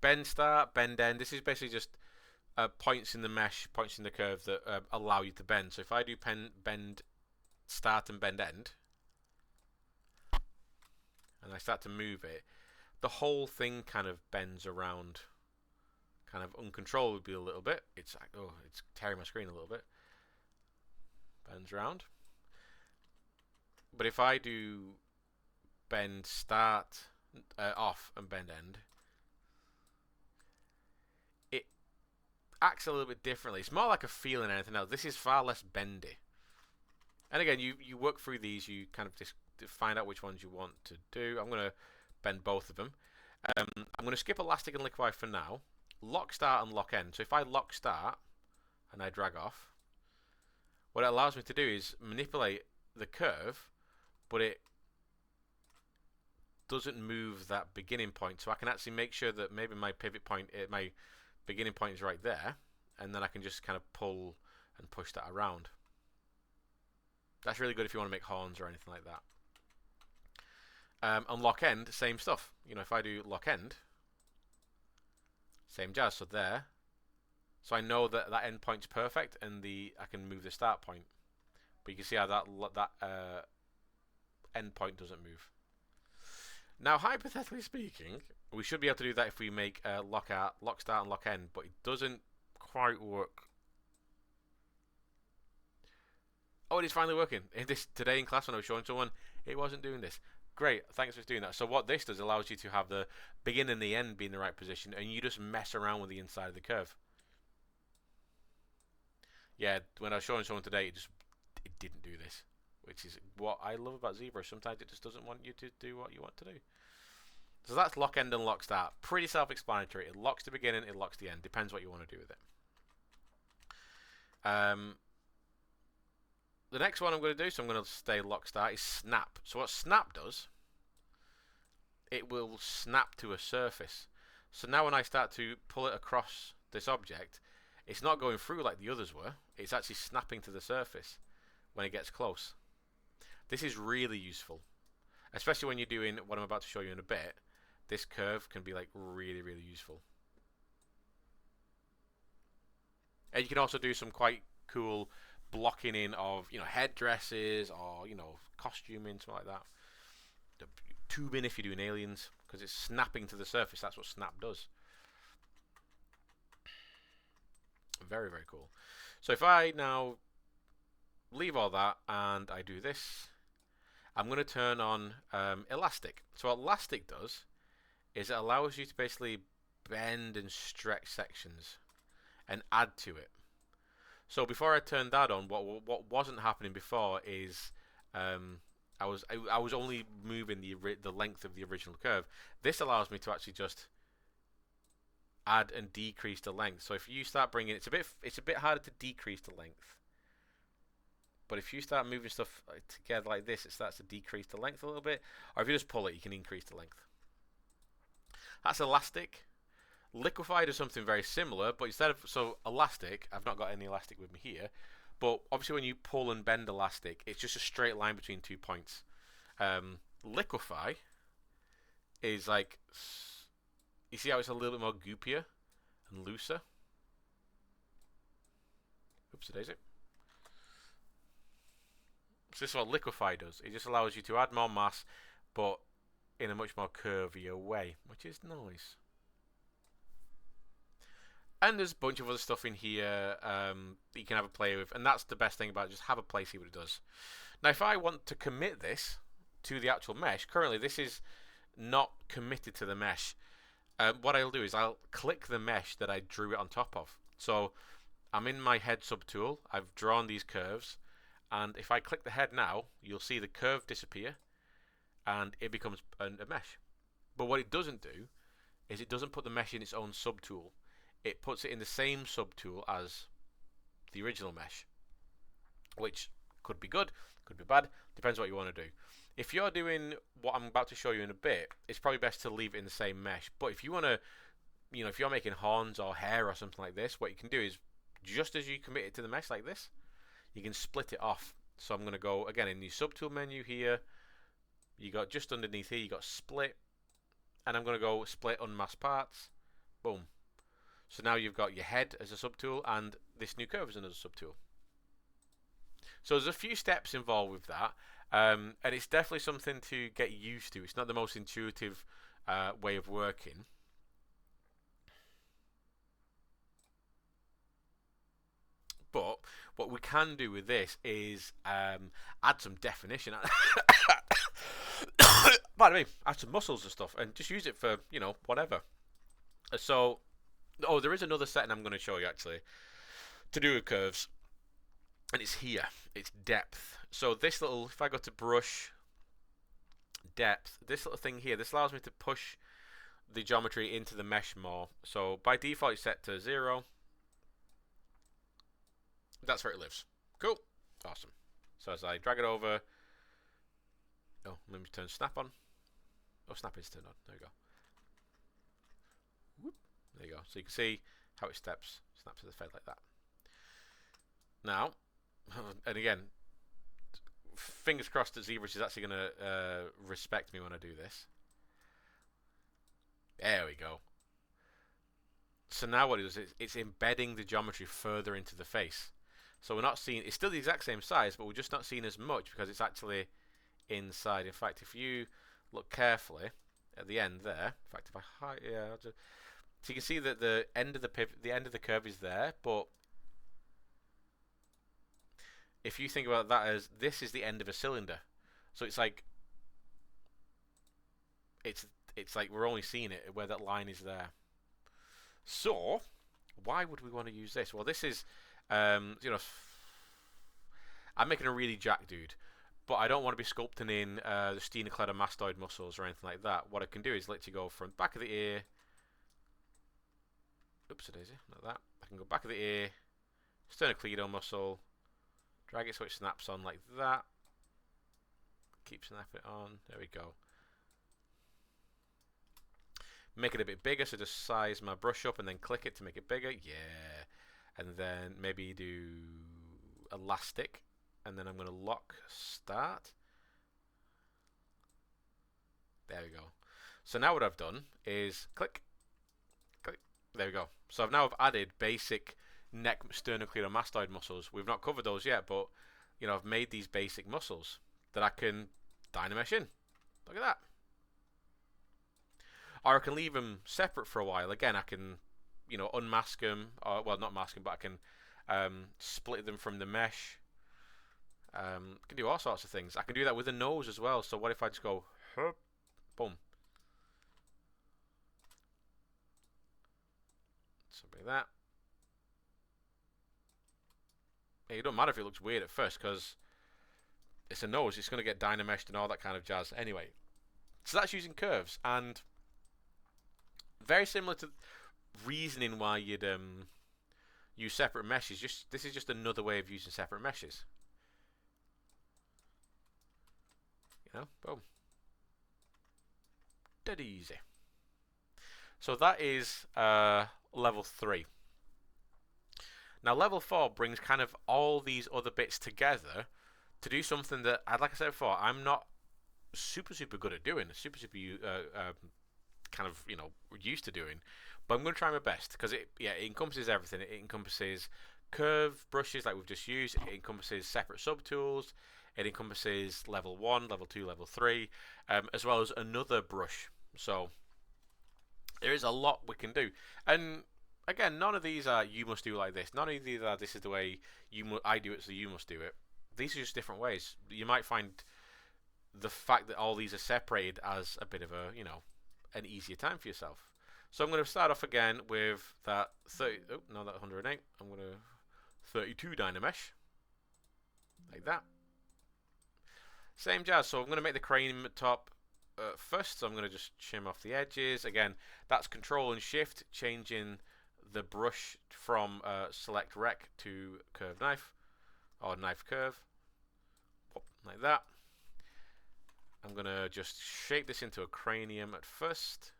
Bend start, bend end. This is basically just points in the mesh, points in the curve that allow you to bend. So if I do bend start and bend end, and I start to move it, the whole thing kind of bends around, kind of uncontrollably a little bit. It's like, oh, it's tearing my screen a little bit. Bends around. But if I do bend start off and bend end, it acts a little bit differently. It's more like a feel than anything else. This is far less bendy. And again, you work through these, you kind of just find out which ones you want to do. I'm going to bend both of them. I'm going to skip elastic and liquify for now. Lock start and lock end. So if I lock start and I drag off, what it allows me to do is manipulate the curve, but it doesn't move that beginning point. So I can actually make sure that maybe my pivot point, my beginning point is right there, and then I can just kind of pull and push that around. That's really good if you want to make horns or anything like that. On lock end, same stuff. You know, if I do lock end, same jazz. So there, so I know that that end point's perfect, and I can move the start point. But you can see how that end point doesn't move. Now, hypothetically speaking, we should be able to do that if we make lock start and lock end, but it doesn't quite work. Oh, it is finally working. Today in class when I was showing someone, it wasn't doing this. Great, thanks for doing that. So what this does allows you to have the begin and the end be in the right position, and you just mess around with the inside of the curve. Yeah, when I was showing someone today, it didn't do this, which is what I love about ZBrush. Sometimes it just doesn't want you to do what you want to do. So that's lock end and lock start. Pretty self-explanatory. It locks the beginning, it locks the end. Depends what you want to do with it. The next one I'm going to do, so I'm going to stay lock start, is snap. So what snap does, it will snap to a surface. So now when I start to pull it across this object, it's not going through like the others were. It's actually snapping to the surface when it gets close. This is really useful, especially when you're doing what I'm about to show you in a bit. This curve can be like really, really useful. And you can also do some quite cool blocking in of, you know, headdresses or, you know, costuming, something like that. The tubing if you're doing aliens, because it's snapping to the surface. That's what snap does. Very, very cool. So if I now leave all that and I do this, I'm going to turn on elastic. So what elastic does is it allows you to basically bend and stretch sections and add to it. So before I turned that on, what wasn't happening before is I was only moving the length of the original curve. This allows me to actually just add and decrease the length. So if you start bringing it's a bit harder to decrease the length. But if you start moving stuff together like this, it starts to decrease the length a little bit. Or if you just pull it, you can increase the length. That's elastic. Liquify does something very similar, but instead of elastic, I've not got any elastic with me here. But obviously, when you pull and bend elastic, it's just a straight line between 2 points. Liquify is like, you see how it's a little bit more goopier and looser. Oops, daisy. So this is what liquify does. It just allows you to add more mass, but in a much more curvier way, which is nice. And there's a bunch of other stuff in here that you can have a play with, and that's the best thing about it. Just have a play, see what it does. Now, if I want to commit this to the actual mesh, currently this is not committed to the mesh. What I'll do is I'll click the mesh that I drew it on top of. So I'm in my head subtool. I've drawn these curves, and if I click the head now, you'll see the curve disappear, and it becomes a mesh. But what it doesn't do is it doesn't put the mesh in its own subtool. It puts it in the same subtool as the original mesh, which could be good, could be bad, depends what you want to do. If you're doing what I'm about to show you in a bit, it's probably best to leave it in the same mesh. But if you want to, you know, if you're making horns or hair or something like this, what you can do is, just as you commit it to the mesh like this, you can split it off. So I'm going to go, again, in the subtool menu here, you got just underneath here, you got split, and I'm going to go split unmasked parts, boom. So now you've got your head as a subtool, and this new curve is another subtool. So there's a few steps involved with that, and it's definitely something to get used to. It's not the most intuitive way of working. But what we can do with this is add some definition. Pardon me, add some muscles and stuff, and just use it for, you know, whatever. So, oh, there is another setting I'm going to show you actually to do with curves, and it's here. It's depth. So this little, if I go to brush, depth, this little thing here, this allows me to push the geometry into the mesh more. So by default, it's set to 0. That's where it lives. Cool. Awesome. So as I drag it over, oh, let me turn snap on. Oh, snap is turned on. There you go. Whoop. There you go. So you can see how it snaps to the fade like that. Now, and again, fingers crossed that ZBrush is actually going to respect me when I do this. There we go. So now what it does is it's embedding the geometry further into the face. So we're not seeing, it's still the exact same size, but we're just not seeing as much because it's actually inside. In fact, if you look carefully at the end there, in fact, if I hide, yeah, so you can see that the end of the curve is there, but if you think about that as this is the end of a cylinder, so it's like we're only seeing it where that line is there. So why would we want to use this? Well, this is you know, I'm making a really jack dude, but I don't want to be sculpting in the stenocolor mastoid muscles or anything like that. What I can do is literally go from back of the ear. Oops, a daisy, not that. I can go back of the ear, sternocleidomastoid muscle, drag it so it snaps on like that. Keep snapping it on. There we go. Make it a bit bigger, so just size my brush up and then click it to make it bigger. Yeah. and then maybe do elastic, and then I'm going to lock start. There we go. So now what I've done is click, click. There we go. So I've added basic neck sternocleidomastoid muscles. We've not covered those yet, but you know, I've made these basic muscles that I can dynamesh in. Look at that. Or I can leave them separate for a while. Again, I can, you know, unmask them, or well, not mask them, but I can split them from the mesh. I can do all sorts of things. I can do that with the nose as well. So what if I just go, hup, boom, something like that. It don't matter if it looks weird at first because it's a nose. It's going to get dynameshed and all that kind of jazz. Anyway, so that's using curves, and very similar to reasoning why you'd use separate meshes. This is just another way of using separate meshes. You know, boom, dead easy. So that is level 3. Now level 4 brings kind of all these other bits together to do something that, like I said before, I'm not super good at doing. Super kind of, you know, used to doing, but I'm going to try my best because it encompasses everything. It encompasses curve brushes like we've just used. It encompasses separate subtools. It encompasses level 1, level 2, level 3, as well as another brush. So there is a lot we can do. And again, none of these are you must do like this. None of these are this is the way I do it, so you must do it. These are just different ways. You might find the fact that all these are separated as a bit of a, you know, an easier time for yourself. So I'm going to start off again with that 30. Oh, no, that 108. I'm going to 32 dynamesh, like that. Same jazz. So I'm going to make the cranium at top first. So I'm going to just trim off the edges. Again, that's Control and Shift, changing the brush from select rec to curve knife or knife curve, like that. I'm going to just shape this into a cranium at first.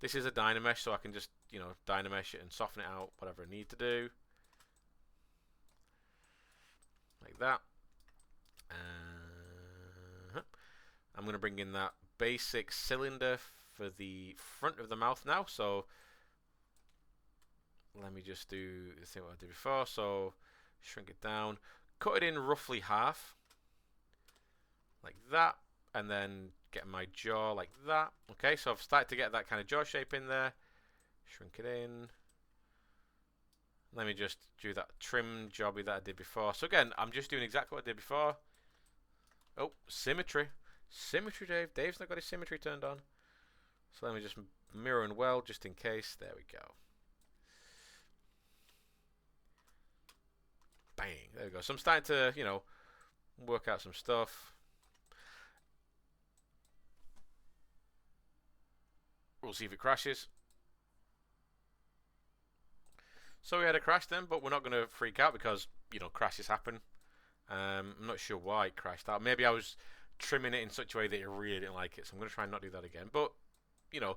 This is a dynamesh, so I can just, you know, dynamesh it and soften it out, whatever I need to do. Like that. I'm going to bring in that basic cylinder for the front of the mouth now. So let me just do the thing what I did before. So shrink it down, cut it in roughly half, like that, and then get my jaw like that. Okay, so I've started to get that kind of jaw shape in there. Shrink it in. Let me just do that trim jobby that I did before. So again, I'm just doing exactly what I did before. Oh, symmetry. Symmetry, Dave. Dave's not got his symmetry turned on. So let me just mirror and weld just in case. There we go. Bang. There we go. So I'm starting to, you know, work out some stuff. We'll see if it crashes. So we had a crash then, but we're not going to freak out because, you know, crashes happen. I'm not sure why it crashed out. Maybe I was trimming it in such a way that it really didn't like it. So I'm going to try and not do that again. But, you know,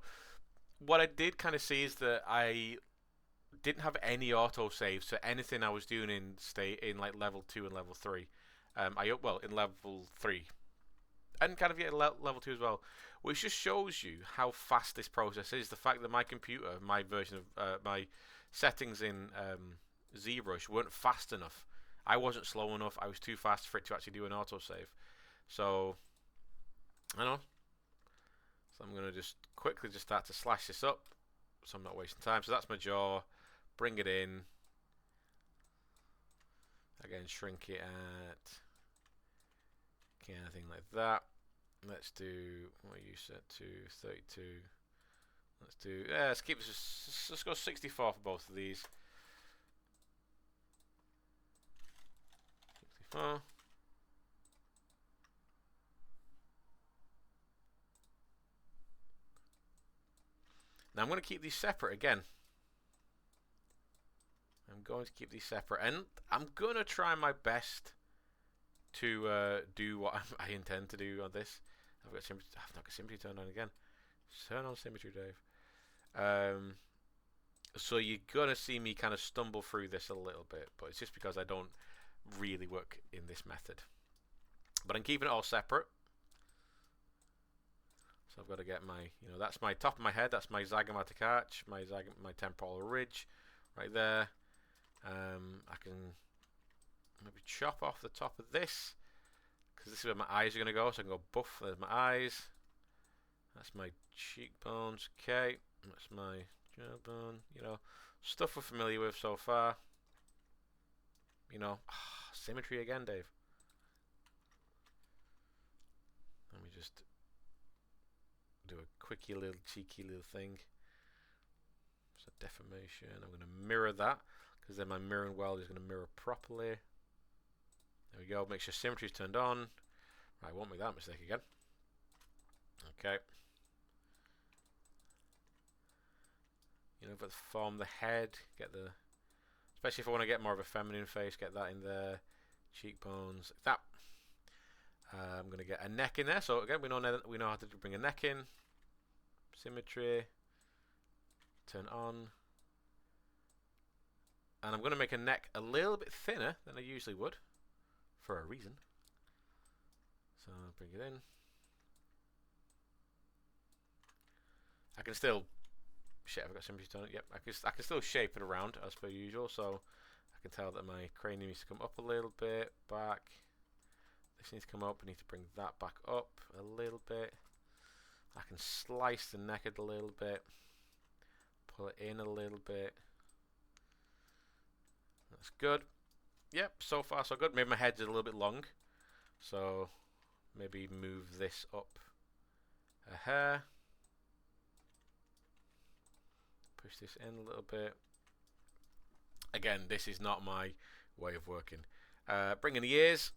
what I did kind of see is that I didn't have any auto saves. So anything I was doing in like level 2 and level 3. In level 3. And kind of level 2 as well. Which just shows you how fast this process is. The fact that my computer, my version of my settings in ZBrush weren't fast enough. I wasn't slow enough. I was too fast for it to actually do an autosave. So, I don't know. So I'm going to just quickly just start to slash this up so I'm not wasting time. So that's my jaw. Bring it in. Again, shrink it at anything like that. Let's do, what you set to 32. Let's keep this, let's go 64 for both of these. 64. Now I'm going to keep these separate again. I'm going to keep these separate, and I'm going to try my best to do what I intend to do on this. I've not got symmetry turned on again. Turn on symmetry, Dave. So you're going to see me kind of stumble through this a little bit, but it's just because I don't really work in this method. But I'm keeping it all separate. So I've got to get my, that's my top of my head, that's my zygomatic arch, my temporal ridge right there. I can maybe chop off the top of this, because this is where my eyes are going to go, so I can go buff, there's my eyes. That's my cheekbones, okay. That's my jawbone, stuff we're familiar with so far. Symmetry again, Dave. Let me just do a quickie little cheeky little thing. So deformation, I'm going to mirror that, because then my mirroring weld is going to mirror properly. There we go, make sure symmetry is turned on. Right, won't make that mistake again. Okay. But form the head, get the, especially if I want to get more of a feminine face, get that in there. Cheekbones, like that. I'm going to get a neck in there. So again, we know how to bring a neck in. Symmetry, turn on, and I'm going to make a neck a little bit thinner than I usually would, for a reason. So I'll bring it in. I can still, shit, I've got symmetry turned on. Yep, I can still shape it around as per usual. So I can tell that my cranium needs to come up a little bit, back. This needs to come up. I need to bring that back up a little bit. I can slice the neck a little bit, pull it in a little bit. That's good. Yep, so far so good. Maybe my head's a little bit long, so maybe move this up a hair. Push this in a little bit. Again, this is not my way of working. Bring in the ears.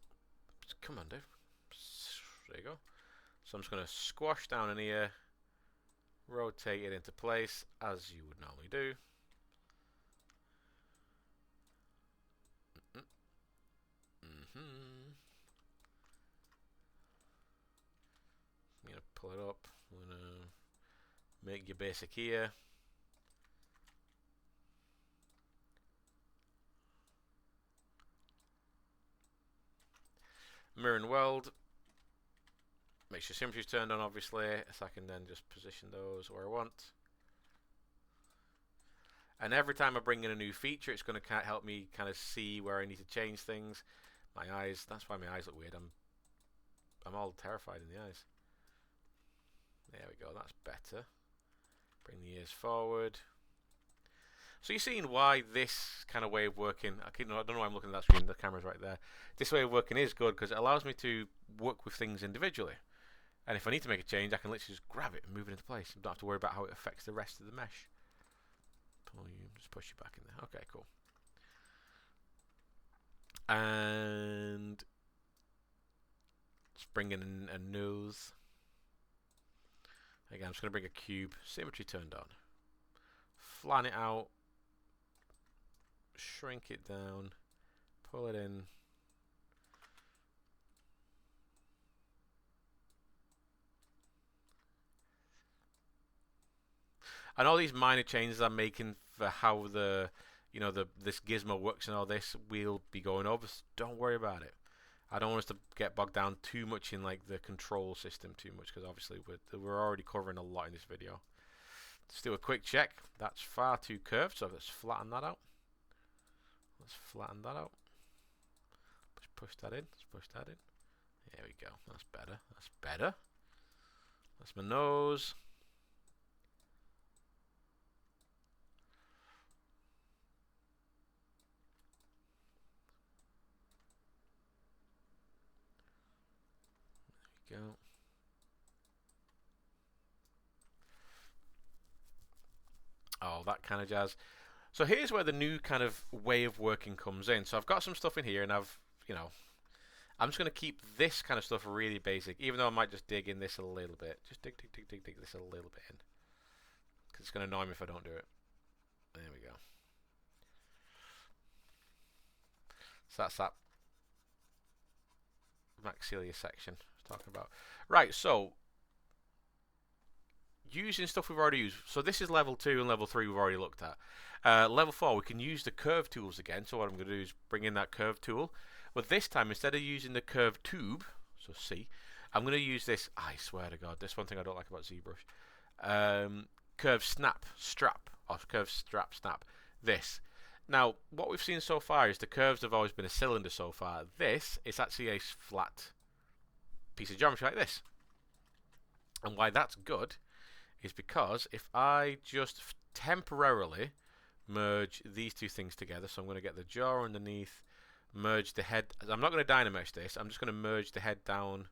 Come on, Dave. There you go. So I'm just going to squash down an ear, rotate it into place as you would normally do. I'm going to pull it up. I'm going to make your basic ear. Mirror and weld. Make sure symmetry is turned on, obviously, so I can then just position those where I want. And every time I bring in a new feature, it's going to help me kind of see where I need to change things. My eyes, that's why my eyes look weird. I'm all terrified in the eyes. There we go, that's better. Bring the ears forward. So you're seeing why this kind of way of working, I don't know why I'm looking at that screen, the camera's right there. This way of working is good because it allows me to work with things individually. And if I need to make a change, I can literally just grab it and move it into place. I don't have to worry about how it affects the rest of the mesh. Pull you, just push you back in there. Okay, cool. And let's bring in a nose. Again, I'm just going to bring a cube, symmetry turned on. Flatten it out. Shrink it down. Pull it in. And all these minor changes I'm making for how this gizmo works and all this, we'll be going over. So don't worry about it. I don't want us to get bogged down too much in like the control system too much, because obviously we're already covering a lot in this video. Let's do a quick check. That's far too curved, so let's flatten that out. Let's flatten that out. Just push that in. Let's push that in. There we go. That's better. That's better. That's my nose. There we go. Oh, that kind of jazz. So here's where the new kind of way of working comes in. So I've got some stuff in here, and I'm just going to keep this kind of stuff really basic, even though I might just dig in this a little bit. Just dig this a little bit in, because it's going to annoy me if I don't do it. There we go. So that's that maxilla section I was talking about. Right, so using stuff we've already used. So this is level 2 and level 3 we've already looked at. Level 4, we can use the curve tools again. So what I'm going to do is bring in that curve tool. But this time, instead of using the curve tube, so C, I'm going to use this. I swear to God, this one thing I don't like about ZBrush. Curve snap, strap, or curve strap, snap. This. Now, what we've seen so far is the curves have always been a cylinder so far. This is actually a flat piece of geometry like this. And why that's good is because if I just temporarily merge these two things together, so I'm going to get the jaw underneath, merge the head. I'm not going to dynamesh this. I'm just going to merge the head down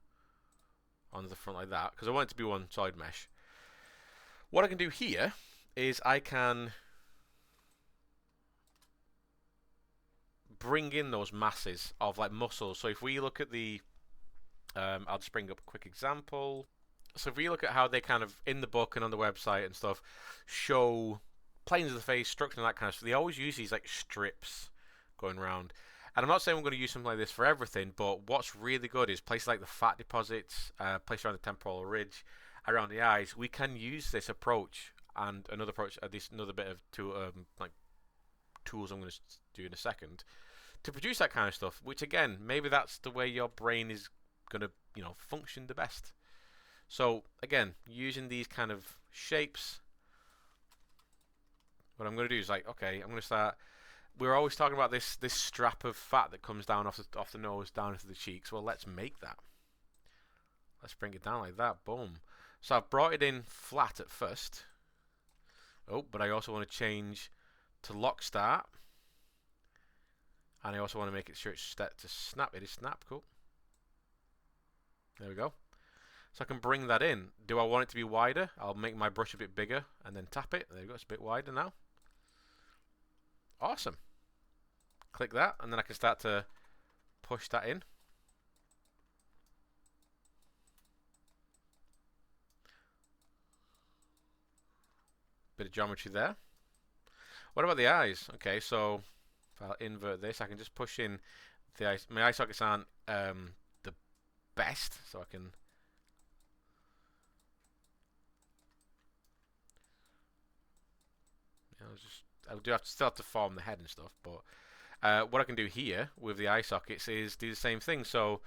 onto the front like that because I want it to be one solid mesh. What I can do here is I can bring in those masses of like muscles. So if we look at the, I'll just bring up a quick example. So if we look at how they kind of, in the book and on the website and stuff, show planes of the face, structure and that kind of stuff, they always use these like strips going around. And I'm not saying we're going to use something like this for everything, but what's really good is places like the fat deposits, places around the temporal ridge, around the eyes. We can use this approach and another approach, another bit of like tools I'm going to do in a second, to produce that kind of stuff. Which again, maybe that's the way your brain is going to, function the best. So again, using these kind of shapes, what I'm going to do is like, okay, I'm going to start. We're always talking about this strap of fat that comes down off the nose down into the cheeks. Well, let's make that. Let's bring it down like that. Boom. So I've brought it in flat at first. Oh, but I also want to change to lock start, and I also want to make it sure it's set to snap. It is snap. Cool. There we go. So I can bring that in. Do I want it to be wider? I'll make my brush a bit bigger and then tap it. There you go. It's a bit wider now. Awesome. Click that, and then I can start to push that in. Bit of geometry there. What about the eyes? Okay, so if I'll invert this, I can just push in the eyes. My eye sockets aren't the best, so I can. I'll still have to form the head and stuff, but what I can do here with the eye sockets is do the same thing. So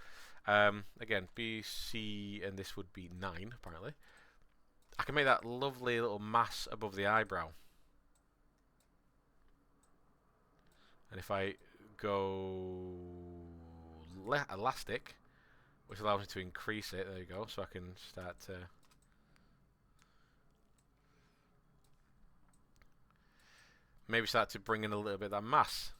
again, B, C, and this would be 9 apparently. I can make that lovely little mass above the eyebrow. And if I go elastic, which allows me to increase it, there you go, so I can start to maybe start to bring in a little bit of that mass.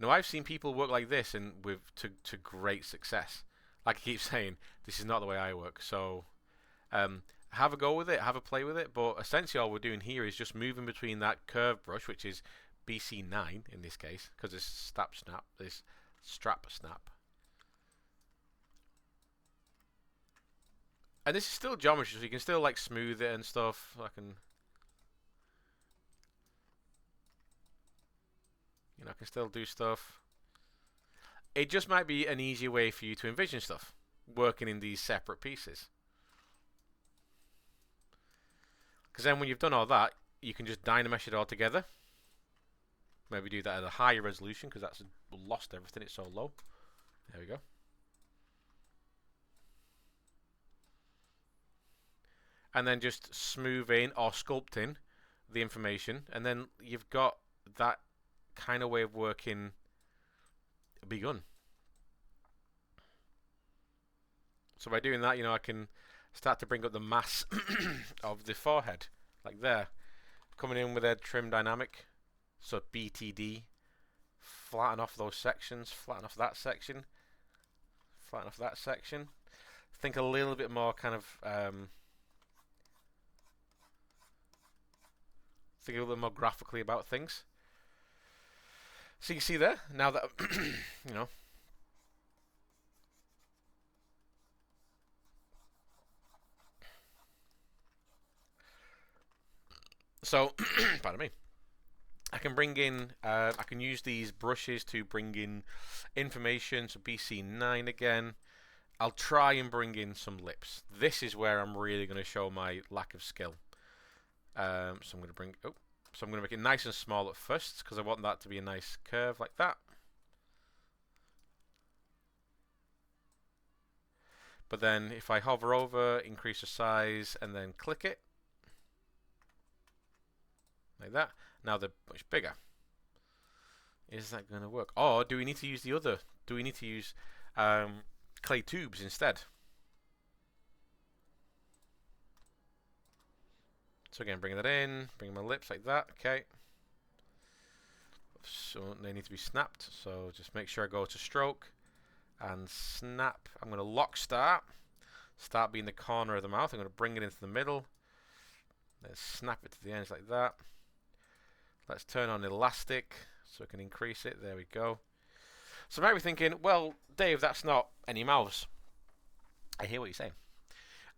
Now I've seen people work like this and to great success. Like I keep saying, this is not the way I work. So have a go with it, have a play with it. But essentially all we're doing here is just moving between that curve brush, which is BC9 in this case, because it's strap snap. And this is still geometry, so you can still like smooth it and stuff. I can. I can still do stuff. It just might be an easier way for you to envision stuff, working in these separate pieces. Because then when you've done all that, you can just dynamesh it all together. Maybe do that at a higher resolution, because that's lost everything, it's so low. There we go. And then just smooth in or sculpt in the information, and then you've got that kind of way of working begun. So by doing that, I can start to bring up the mass of the forehead, like there. Coming in with a trim dynamic, so BTD, flatten off those sections, flatten off that section, flatten off that section. Think a little bit more kind of think a little bit more graphically about things. So you can see there, now that, So, pardon me, I can bring in, I can use these brushes to bring in information, so BC9 again, I'll try and bring in some lips. This is where I'm really going to show my lack of skill. So I'm going to bring... Oh, so I'm going to make it nice and small at first, because I want that to be a nice curve like that. But then if I hover over, increase the size, and then click it, like that, now they're much bigger. Is that going to work? Or do we need to use the other? Do we need to use clay tubes instead? So again, bring that in, bring my lips like that, okay. So they need to be snapped, so just make sure I go to stroke and snap. I'm going to lock start. Start being the corner of the mouth. I'm going to bring it into the middle. Then snap it to the ends like that. Let's turn on elastic so I can increase it. There we go. So I might be thinking, well, Dave, that's not any mouths. I hear what you're saying.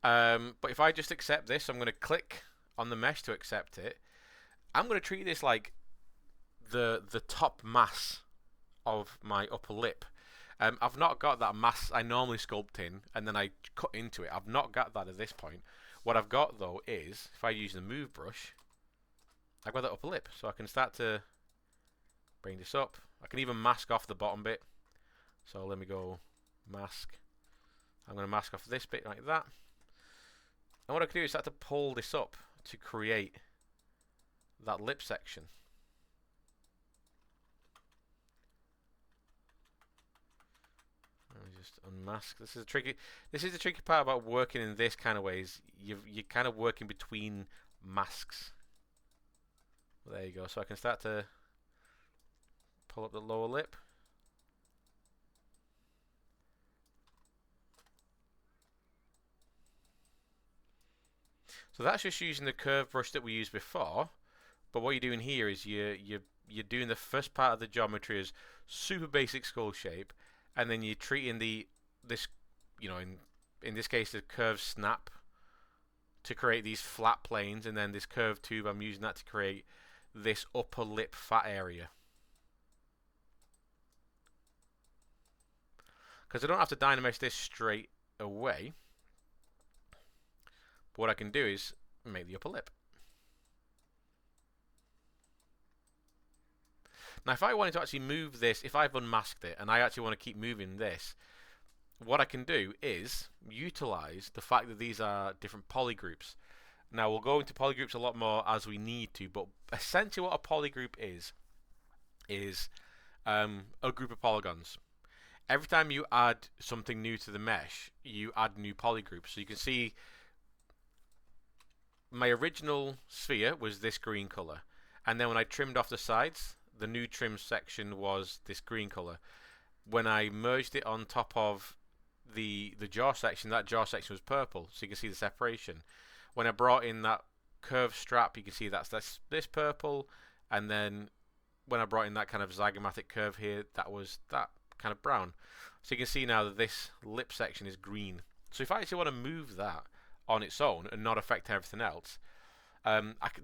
But if I just accept this, I'm going to click on the mesh to accept it. I'm going to treat this like the top mass of my upper lip. I've not got that mass I normally sculpt in, and then I cut into it. I've not got that at this point. What I've got, though, is, if I use the move brush, I've got that upper lip. So I can start to bring this up. I can even mask off the bottom bit. So let me go mask. I'm going to mask off this bit like that. And what I can do is start to pull this up to create that lip section. Let me just unmask. This is the tricky part about working in this kind of ways. You're kind of working between masks. Well, there you go. So I can start to pull up the lower lip. So that's just using the curve brush that we used before. But what you're doing here is you're doing the first part of the geometry as super basic skull shape, and then you're treating this, you know, in this case the curve snap to create these flat planes, and then this curved tube, I'm using that to create this upper lip fat area. Because I don't have to dynamesh this straight away. But what I can do is make the upper lip. Now if I wanted to actually move this, if I've unmasked it and I actually want to keep moving this, what I can do is utilize the fact that these are different polygroups. Now we'll go into polygroups a lot more as we need to, but essentially what a polygroup is a group of polygons. Every time you add something new to the mesh, you add new polygroups. So you can see my original sphere was this green color, and then when I trimmed off the sides, the new trim section was this green color. When I merged it on top of the jaw section, that jaw section was purple, so you can see the separation. When I brought in that curved strap, you can see that's this purple, and then when I brought in that kind of zygomatic curve here, that was that kind of brown. So you can see now that this lip section is green. So if I actually want to move that on its own and not affect everything else,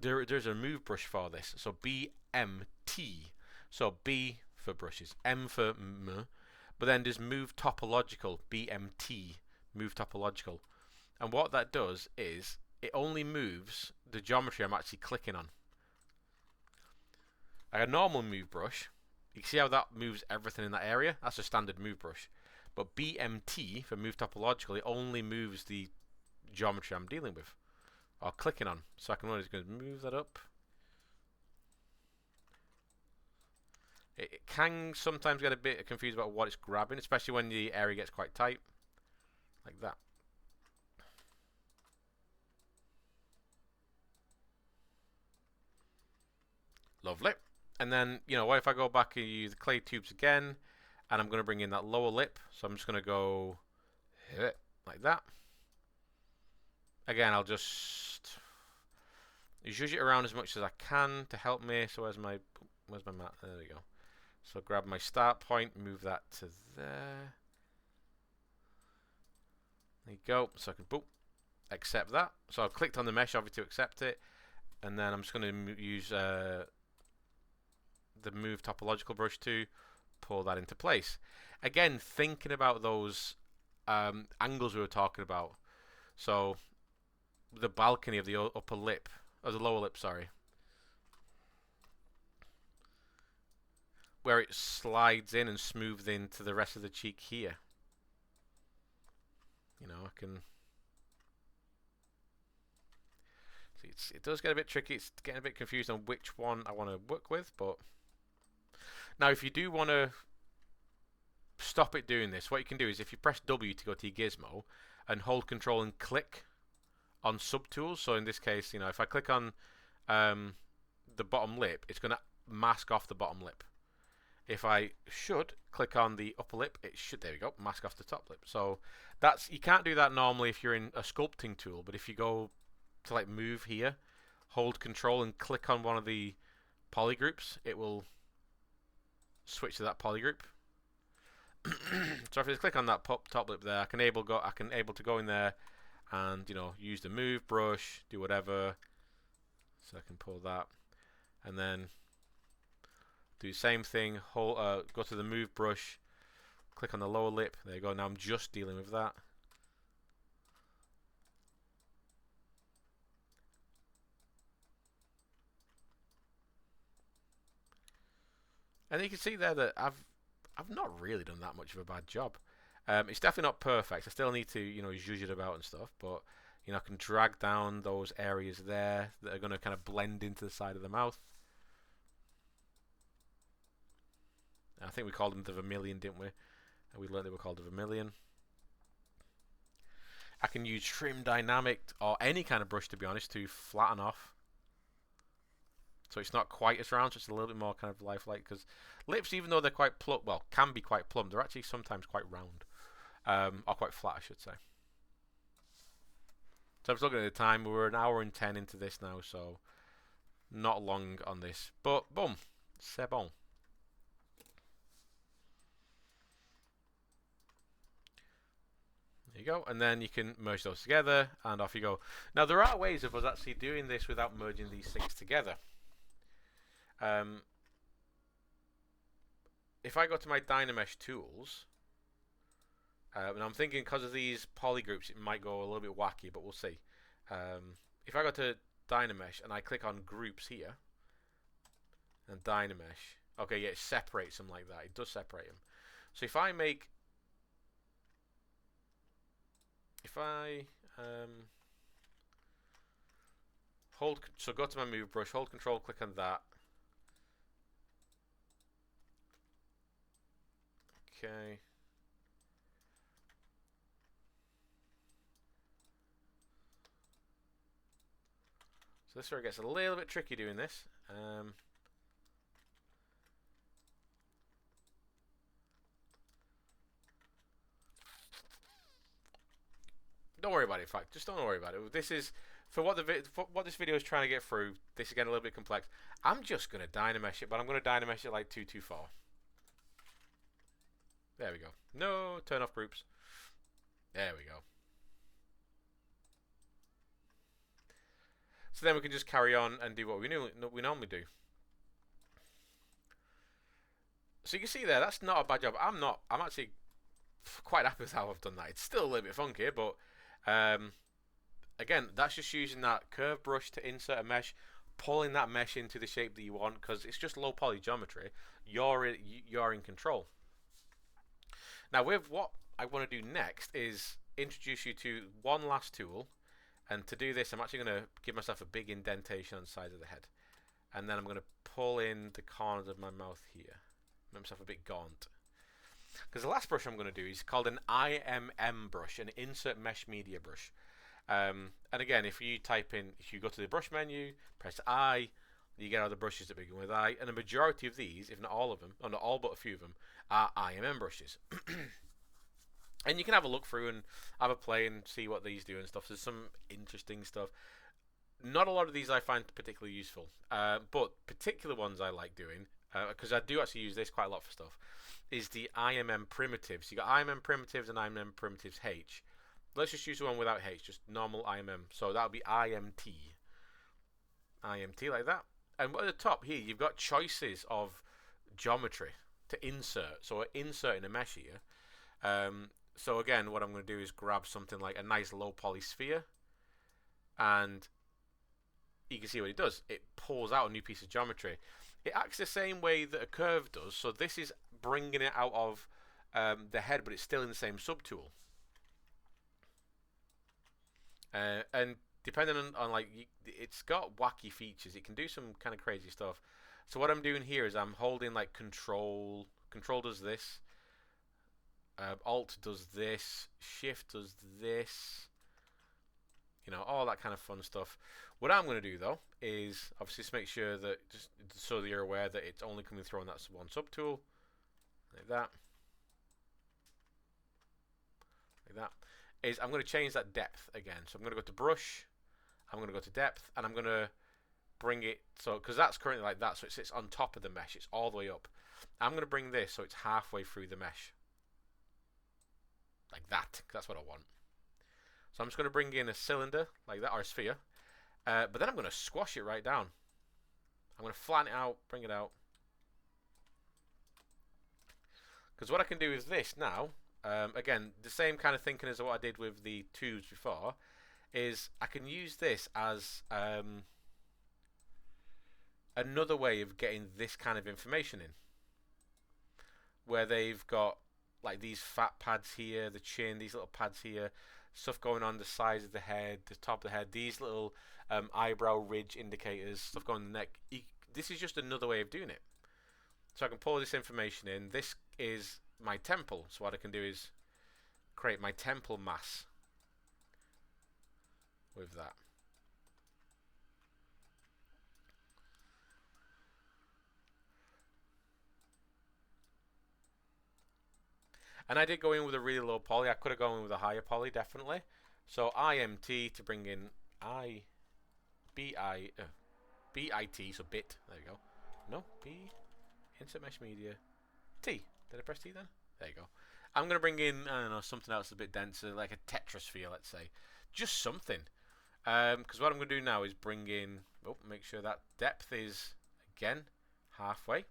there's a move brush for this. So BMT. So B for brushes, M for M, but then there's move topological, BMT, move topological. And what that does is it only moves the geometry I'm actually clicking on. Like a normal move brush, you can see how that moves everything in that area. That's a standard move brush. But BMT for move topological, it only moves the geometry I'm dealing with or clicking on. So I can always go move that up. It can sometimes get a bit confused about what it's grabbing, especially when the area gets quite tight, like that. Lovely. And then, you know, what if I go back and use the clay tubes again, and I'm going to bring in that lower lip, so I'm just going to go like that. Again, I'll just zhuzh it around as much as I can to help me. So where's my mat? There we go. So grab my start point, move that to there. There you go. So I can boop, accept that. So I've clicked on the mesh obviously to accept it, and then I'm just going to use the move topological brush to pull that into place. Again, thinking about those angles we were talking about. So the balcony of the upper lip, or the lower lip, sorry, where it slides in and smooths into the rest of the cheek here. You know, I can. See, it does get a bit tricky. It's getting a bit confused on which one I want to work with, but now if you do want to stop it doing this, what you can do is if you press W to go to your gizmo and hold Control and click on subtools. So in this case, you know, if I click on the bottom lip, it's going to mask off the bottom lip. If I should click on the upper lip, it should, there we go, mask off the top lip. So that's, you can't do that normally if you're in a sculpting tool, but if you go to like move here, hold Control and click on one of the polygroups, it will switch to that polygroup. So if I just click on that top lip there, I can able to go in there and, you know, use the move brush, do whatever. So I can pull that, and then do the same thing. Go to the move brush, click on the lower lip. There you go. Now I'm just dealing with that. And you can see there that I've not really done that much of a bad job. It's definitely not perfect. I still need to, you know, zhuzh it about and stuff, but you know, I can drag down those areas there that are going to kind of blend into the side of the mouth. I think we called them the vermilion, didn't we? And we learned they were called the vermilion. I can use trim dynamic or any kind of brush, to be honest, to flatten off. So it's not quite as round, so it's a little bit more kind of lifelike. Because lips, even though they're quite plump, well, can be quite plump, they're actually sometimes quite round. Or quite flat, I should say. So I was looking at the time, we're 1 hour and 10 into this now, so not long on this. But, boom, c'est bon. There you go, and then you can merge those together, and off you go. Now, there are ways of us actually doing this without merging these things together. If I go to my Dynamesh tools, and I'm thinking because of these polygroups, it might go a little bit wacky, but we'll see. If I go to Dynamesh and I click on groups here, and Dynamesh, okay, yeah, it separates them like that. It does separate them. So if I make, so go to my move brush, hold Control, click on that. Okay. So this is where it gets a little bit tricky doing this. Don't worry about it. In fact, just don't worry about it. This is for what this video is trying to get through. This is getting a little bit complex. I'm just gonna Dynamesh it, but I'm gonna Dynamesh it like 224. There we go. No, turn off groups. There we go. So then we can just carry on and do what we normally do. So you can see there, that's not a bad job. I'm actually quite happy with how I've done that. It's still a little bit funky, but again, that's just using that curve brush to insert a mesh, pulling that mesh into the shape that you want, because it's just low poly geometry. You're in control. Now, with what I want to do next is introduce you to one last tool, and to do this, I'm actually going to give myself a big indentation on the side of the head, and then I'm going to pull in the corners of my mouth here, make myself a bit gaunt. Because the last brush I'm going to do is called an IMM brush, an insert mesh media brush. And again, if you go to the brush menu, press I, you get all the brushes that begin with I, and the majority of these, if not all of them, or not all but a few of them, are IMM brushes. And you can have a look through and have a play and see what these do and stuff. There's some interesting stuff. Not a lot of these I find particularly useful, but particular ones I like doing, because I do actually use this quite a lot for stuff, is the IMM primitives. You got IMM primitives and IMM primitives H. Let's just use the one without H, just normal IMM. So that would be IMT. IMT like that. And at the top here, you've got choices of geometry to insert. So we're inserting a mesh here. So again, what I'm going to do is grab something like a nice low poly sphere, and you can see what it does. It pulls out a new piece of geometry. It acts the same way that a curve does. So this is bringing it out of the head, but it's still in the same subtool. And depending on like, it's got wacky features. It can do some kind of crazy stuff. So what I'm doing here is I'm holding like control. Control does this. Alt does this. Shift does this. You know, all that kind of fun stuff. What I'm going to do though is obviously just make sure that, just so that you're aware that it's only coming through on that one subtool, like that. Like that. Is I'm going to change that depth again. So I'm going to go to brush, I'm going to go to depth, and I'm going to bring it, so because that's currently like that, so it sits on top of the mesh, it's all the way up. I'm going to bring this so it's halfway through the mesh, like that, 'cause that's what I want. So I'm just going to bring in a cylinder like that, or a sphere, but then I'm going to squash it right down. I'm going to flatten it out, bring it out, because what I can do is this now. Again, the same kind of thinking as what I did with the tubes before, is I can use this as another way of getting this kind of information in, where they've got like these fat pads here, the chin, these little pads here, stuff going on the sides of the head, the top of the head, these little eyebrow ridge indicators, stuff going on the neck. This is just another way of doing it. So I can pull this information in. This is my temple. So what I can do is create my temple mass with that. And I did go in with a really low poly. I could have gone in with a higher poly, definitely. So IMT to bring in BIT, so bit. There you go. No, B, insert mesh media, T. Did I press T then? There you go. I'm going to bring in, I don't know, something else a bit denser, like a tetrasphere, let's say. Just something. Because what I'm going to do now is bring in, make sure that depth is, again, halfway.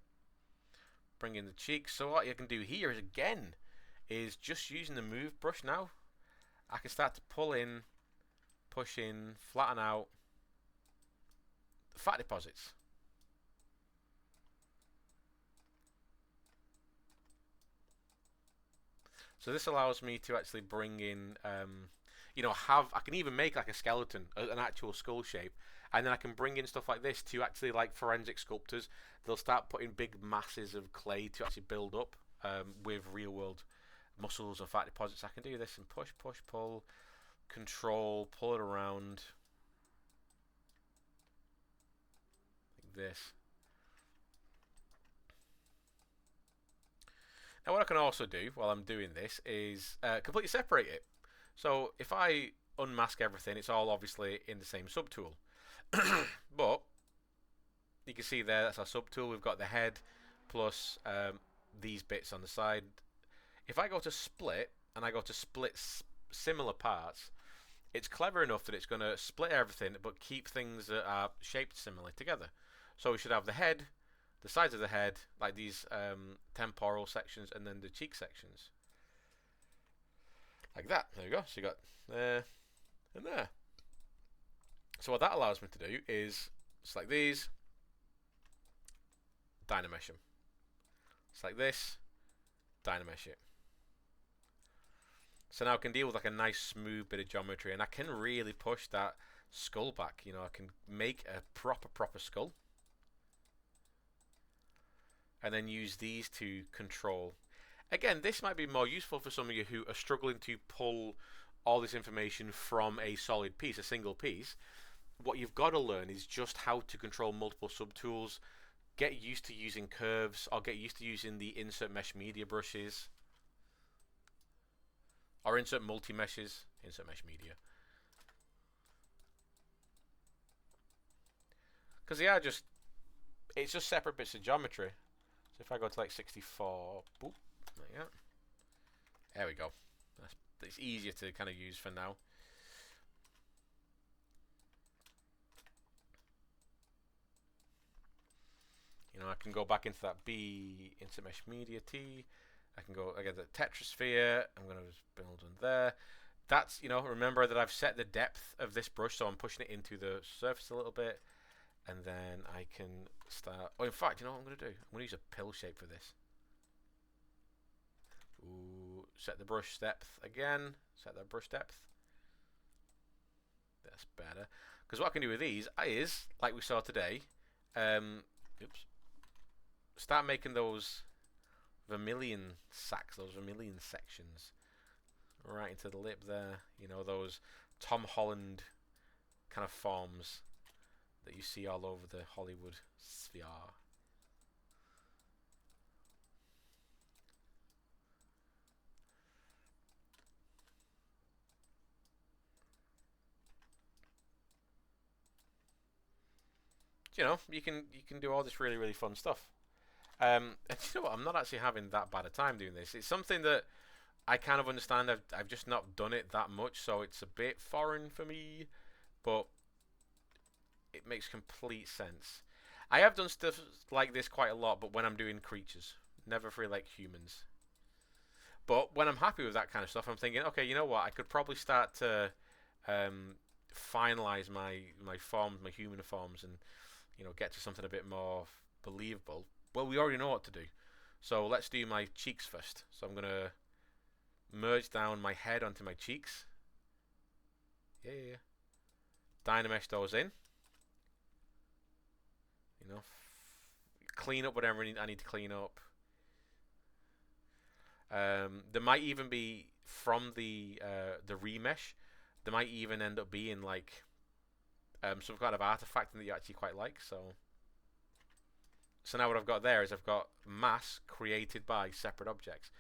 Bring in the cheeks. So what you can do here is, again, is just using the move brush now. I can start to pull in, push in, flatten out fat deposits. So this allows me to actually bring in, I can even make like a skeleton, an actual skull shape, and then I can bring in stuff like this to actually, like forensic sculptors, they'll start putting big masses of clay to actually build up with real world muscles and fat deposits. I can do this and push, push, pull, control, pull it around like this. Now what I can also do while I'm doing this is completely separate it. So if I unmask everything, it's all obviously in the same subtool. But you can see there, that's our subtool. We've got the head plus these bits on the side. If I go to split, and I go to split similar parts, it's clever enough that it's going to split everything but keep things that are shaped similarly together. So we should have the head, the sides of the head, like these temporal sections, and then the cheek sections. Like that. There you go. So you got there and there. So what that allows me to do is select these, dynamesh them. Select this, dynamesh it. So now I can deal with like a nice smooth bit of geometry, and I can really push that skull back. You know, I can make a proper skull, and then use these to control. Again, this might be more useful for some of you who are struggling to pull all this information from a solid piece, a single piece. What you've got to learn is just how to control multiple subtools. Get used to using curves, or get used to using the insert mesh media brushes, or insert multi-meshes, insert mesh media. Because they are just, it's just separate bits of geometry. So if I go to like 64, boop, there we go. It's easier to kind of use for now. You know, I can go back into that B, insert mesh media T, I can go again the tetrasphere. I'm going to just build on there. That's, you know, remember that I've set the depth of this brush, so I'm pushing it into the surface a little bit, and then I can start. Oh, in fact, you know what I'm going to do? I'm going to use a pill shape for this. Ooh, set the brush depth again. Set that brush depth. That's better. Because what I can do with these is, like we saw today, oops, start making those vermilion sacks, those vermilion sections, right into the lip there. You know, those Tom Holland kind of forms that you see all over the Hollywood sphere. You know, you can do all this really fun stuff. And you know what? I'm not actually having that bad a time doing this. It's something that I kind of understand. I've just not done it that much, so it's a bit foreign for me. But it makes complete sense. I have done stuff like this quite a lot, but when I'm doing creatures, never for like humans. But when I'm happy with that kind of stuff, I'm thinking, okay, you know what? I could probably start to um, finalize my forms, my human forms, and get to something a bit more believable. Well, we already know what to do, so let's do my cheeks first. So I'm gonna merge down my head onto my cheeks. Yeah. Dynamesh those in. Clean up whatever I need to clean up. There might even be from the remesh. There might even end up being like some kind of artifact that you actually quite like. So now what I've got there is I've got mass created by separate objects.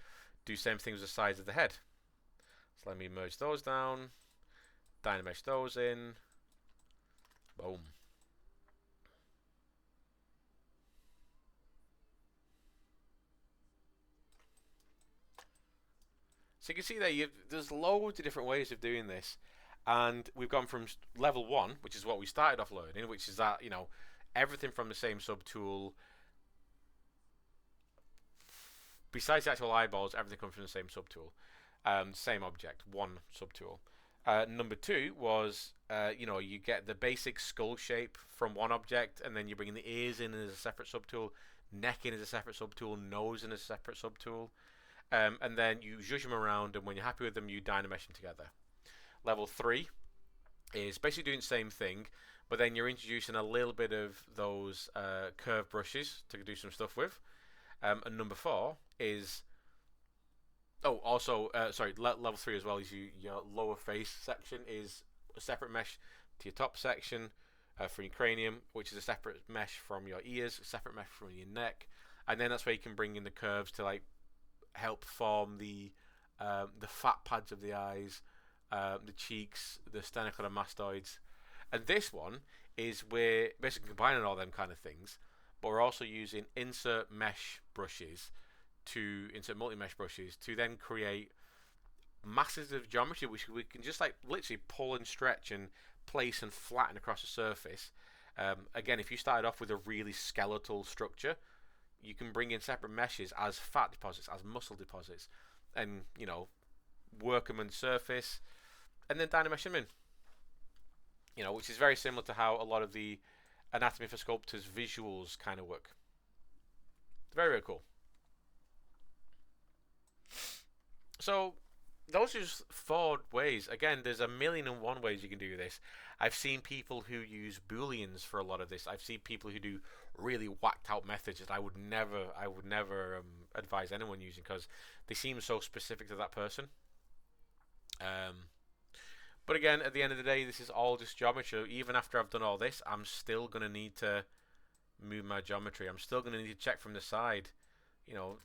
Do same thing with the sides of the head. So let me merge those down. Dynamesh those in. Boom. So you can see there, there's loads of different ways of doing this, and we've gone from level 1, which is what we started off learning, which is that everything from the same subtool. Besides the actual eyeballs, everything comes from the same subtool, same object, one subtool. Number 2 was you get the basic skull shape from one object, and then you bring the ears in as a separate subtool, neck in as a separate subtool, nose in as a separate subtool. And then you zhuzh them around, and when you're happy with them, you dynamesh them together. Level 3 is basically doing the same thing, but then you're introducing a little bit of those curved brushes to do some stuff with. And number 4 is level 3 as well is your lower face section is a separate mesh to your top section for your cranium, which is a separate mesh from your ears, a separate mesh from your neck, and then that's where you can bring in the curves to like help form the fat pads of the eyes, the cheeks, the sternocleidomastoids. And this one is we're basically combining all them kind of things, but we're also using insert multi-mesh brushes to then create masses of geometry which we can just like literally pull and stretch and place and flatten across the surface. Again, if you started off with a really skeletal structure, you can bring in separate meshes as fat deposits, as muscle deposits, and work them on the surface, and then dynamesh them in. Which is very similar to how a lot of the anatomy for sculptors visuals kind of work. It's very cool. So those are just 4 ways. Again, there's 1,000,001 ways you can do this. I've seen people who use booleans for a lot of this. I've seen people who do really whacked out methods that I would never advise anyone using, because they seem so specific to that person. But again, at the end of the day, this is all just geometry. Even after I've done all this, I'm still going to need to move my geometry. I'm still going to need to check from the side.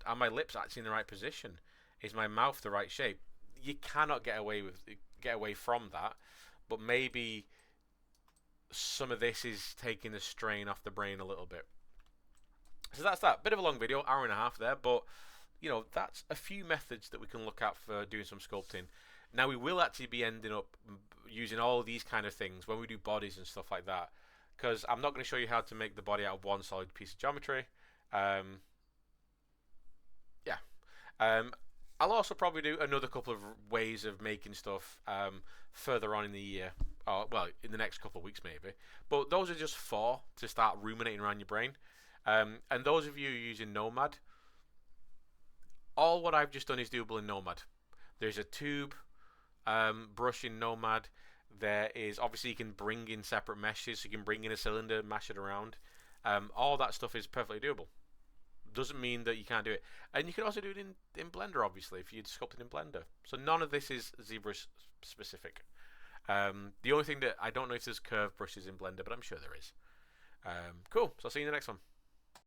Are my lips actually in the right position? Is my mouth the right shape? You cannot get away from that. But maybe some of this is taking the strain off the brain a little bit. So that's that. Bit of a long video, hour and a half there, but that's a few methods that we can look at for doing some sculpting. Now we will actually be ending up using all these kind of things when we do bodies and stuff like that, because I'm not going to show you how to make the body out of one solid piece of geometry. Yeah. Um, I'll also probably do another couple of ways of making stuff further on in the year, or well, in the next couple of weeks maybe. But those are just four to start ruminating around your brain. And those of you using Nomad, all what I've just done is doable in Nomad. There's a tube brush in Nomad. There is obviously you can bring in separate meshes. So you can bring in a cylinder, mash it around. All that stuff is perfectly doable. Doesn't mean that you can't do it, and you can also do it in Blender, obviously, if you'd sculpted in Blender. So none of this is ZBrush specific. The only thing that I don't know if there's curved brushes in Blender, but I'm sure there is. Cool. So I'll see you in the next one.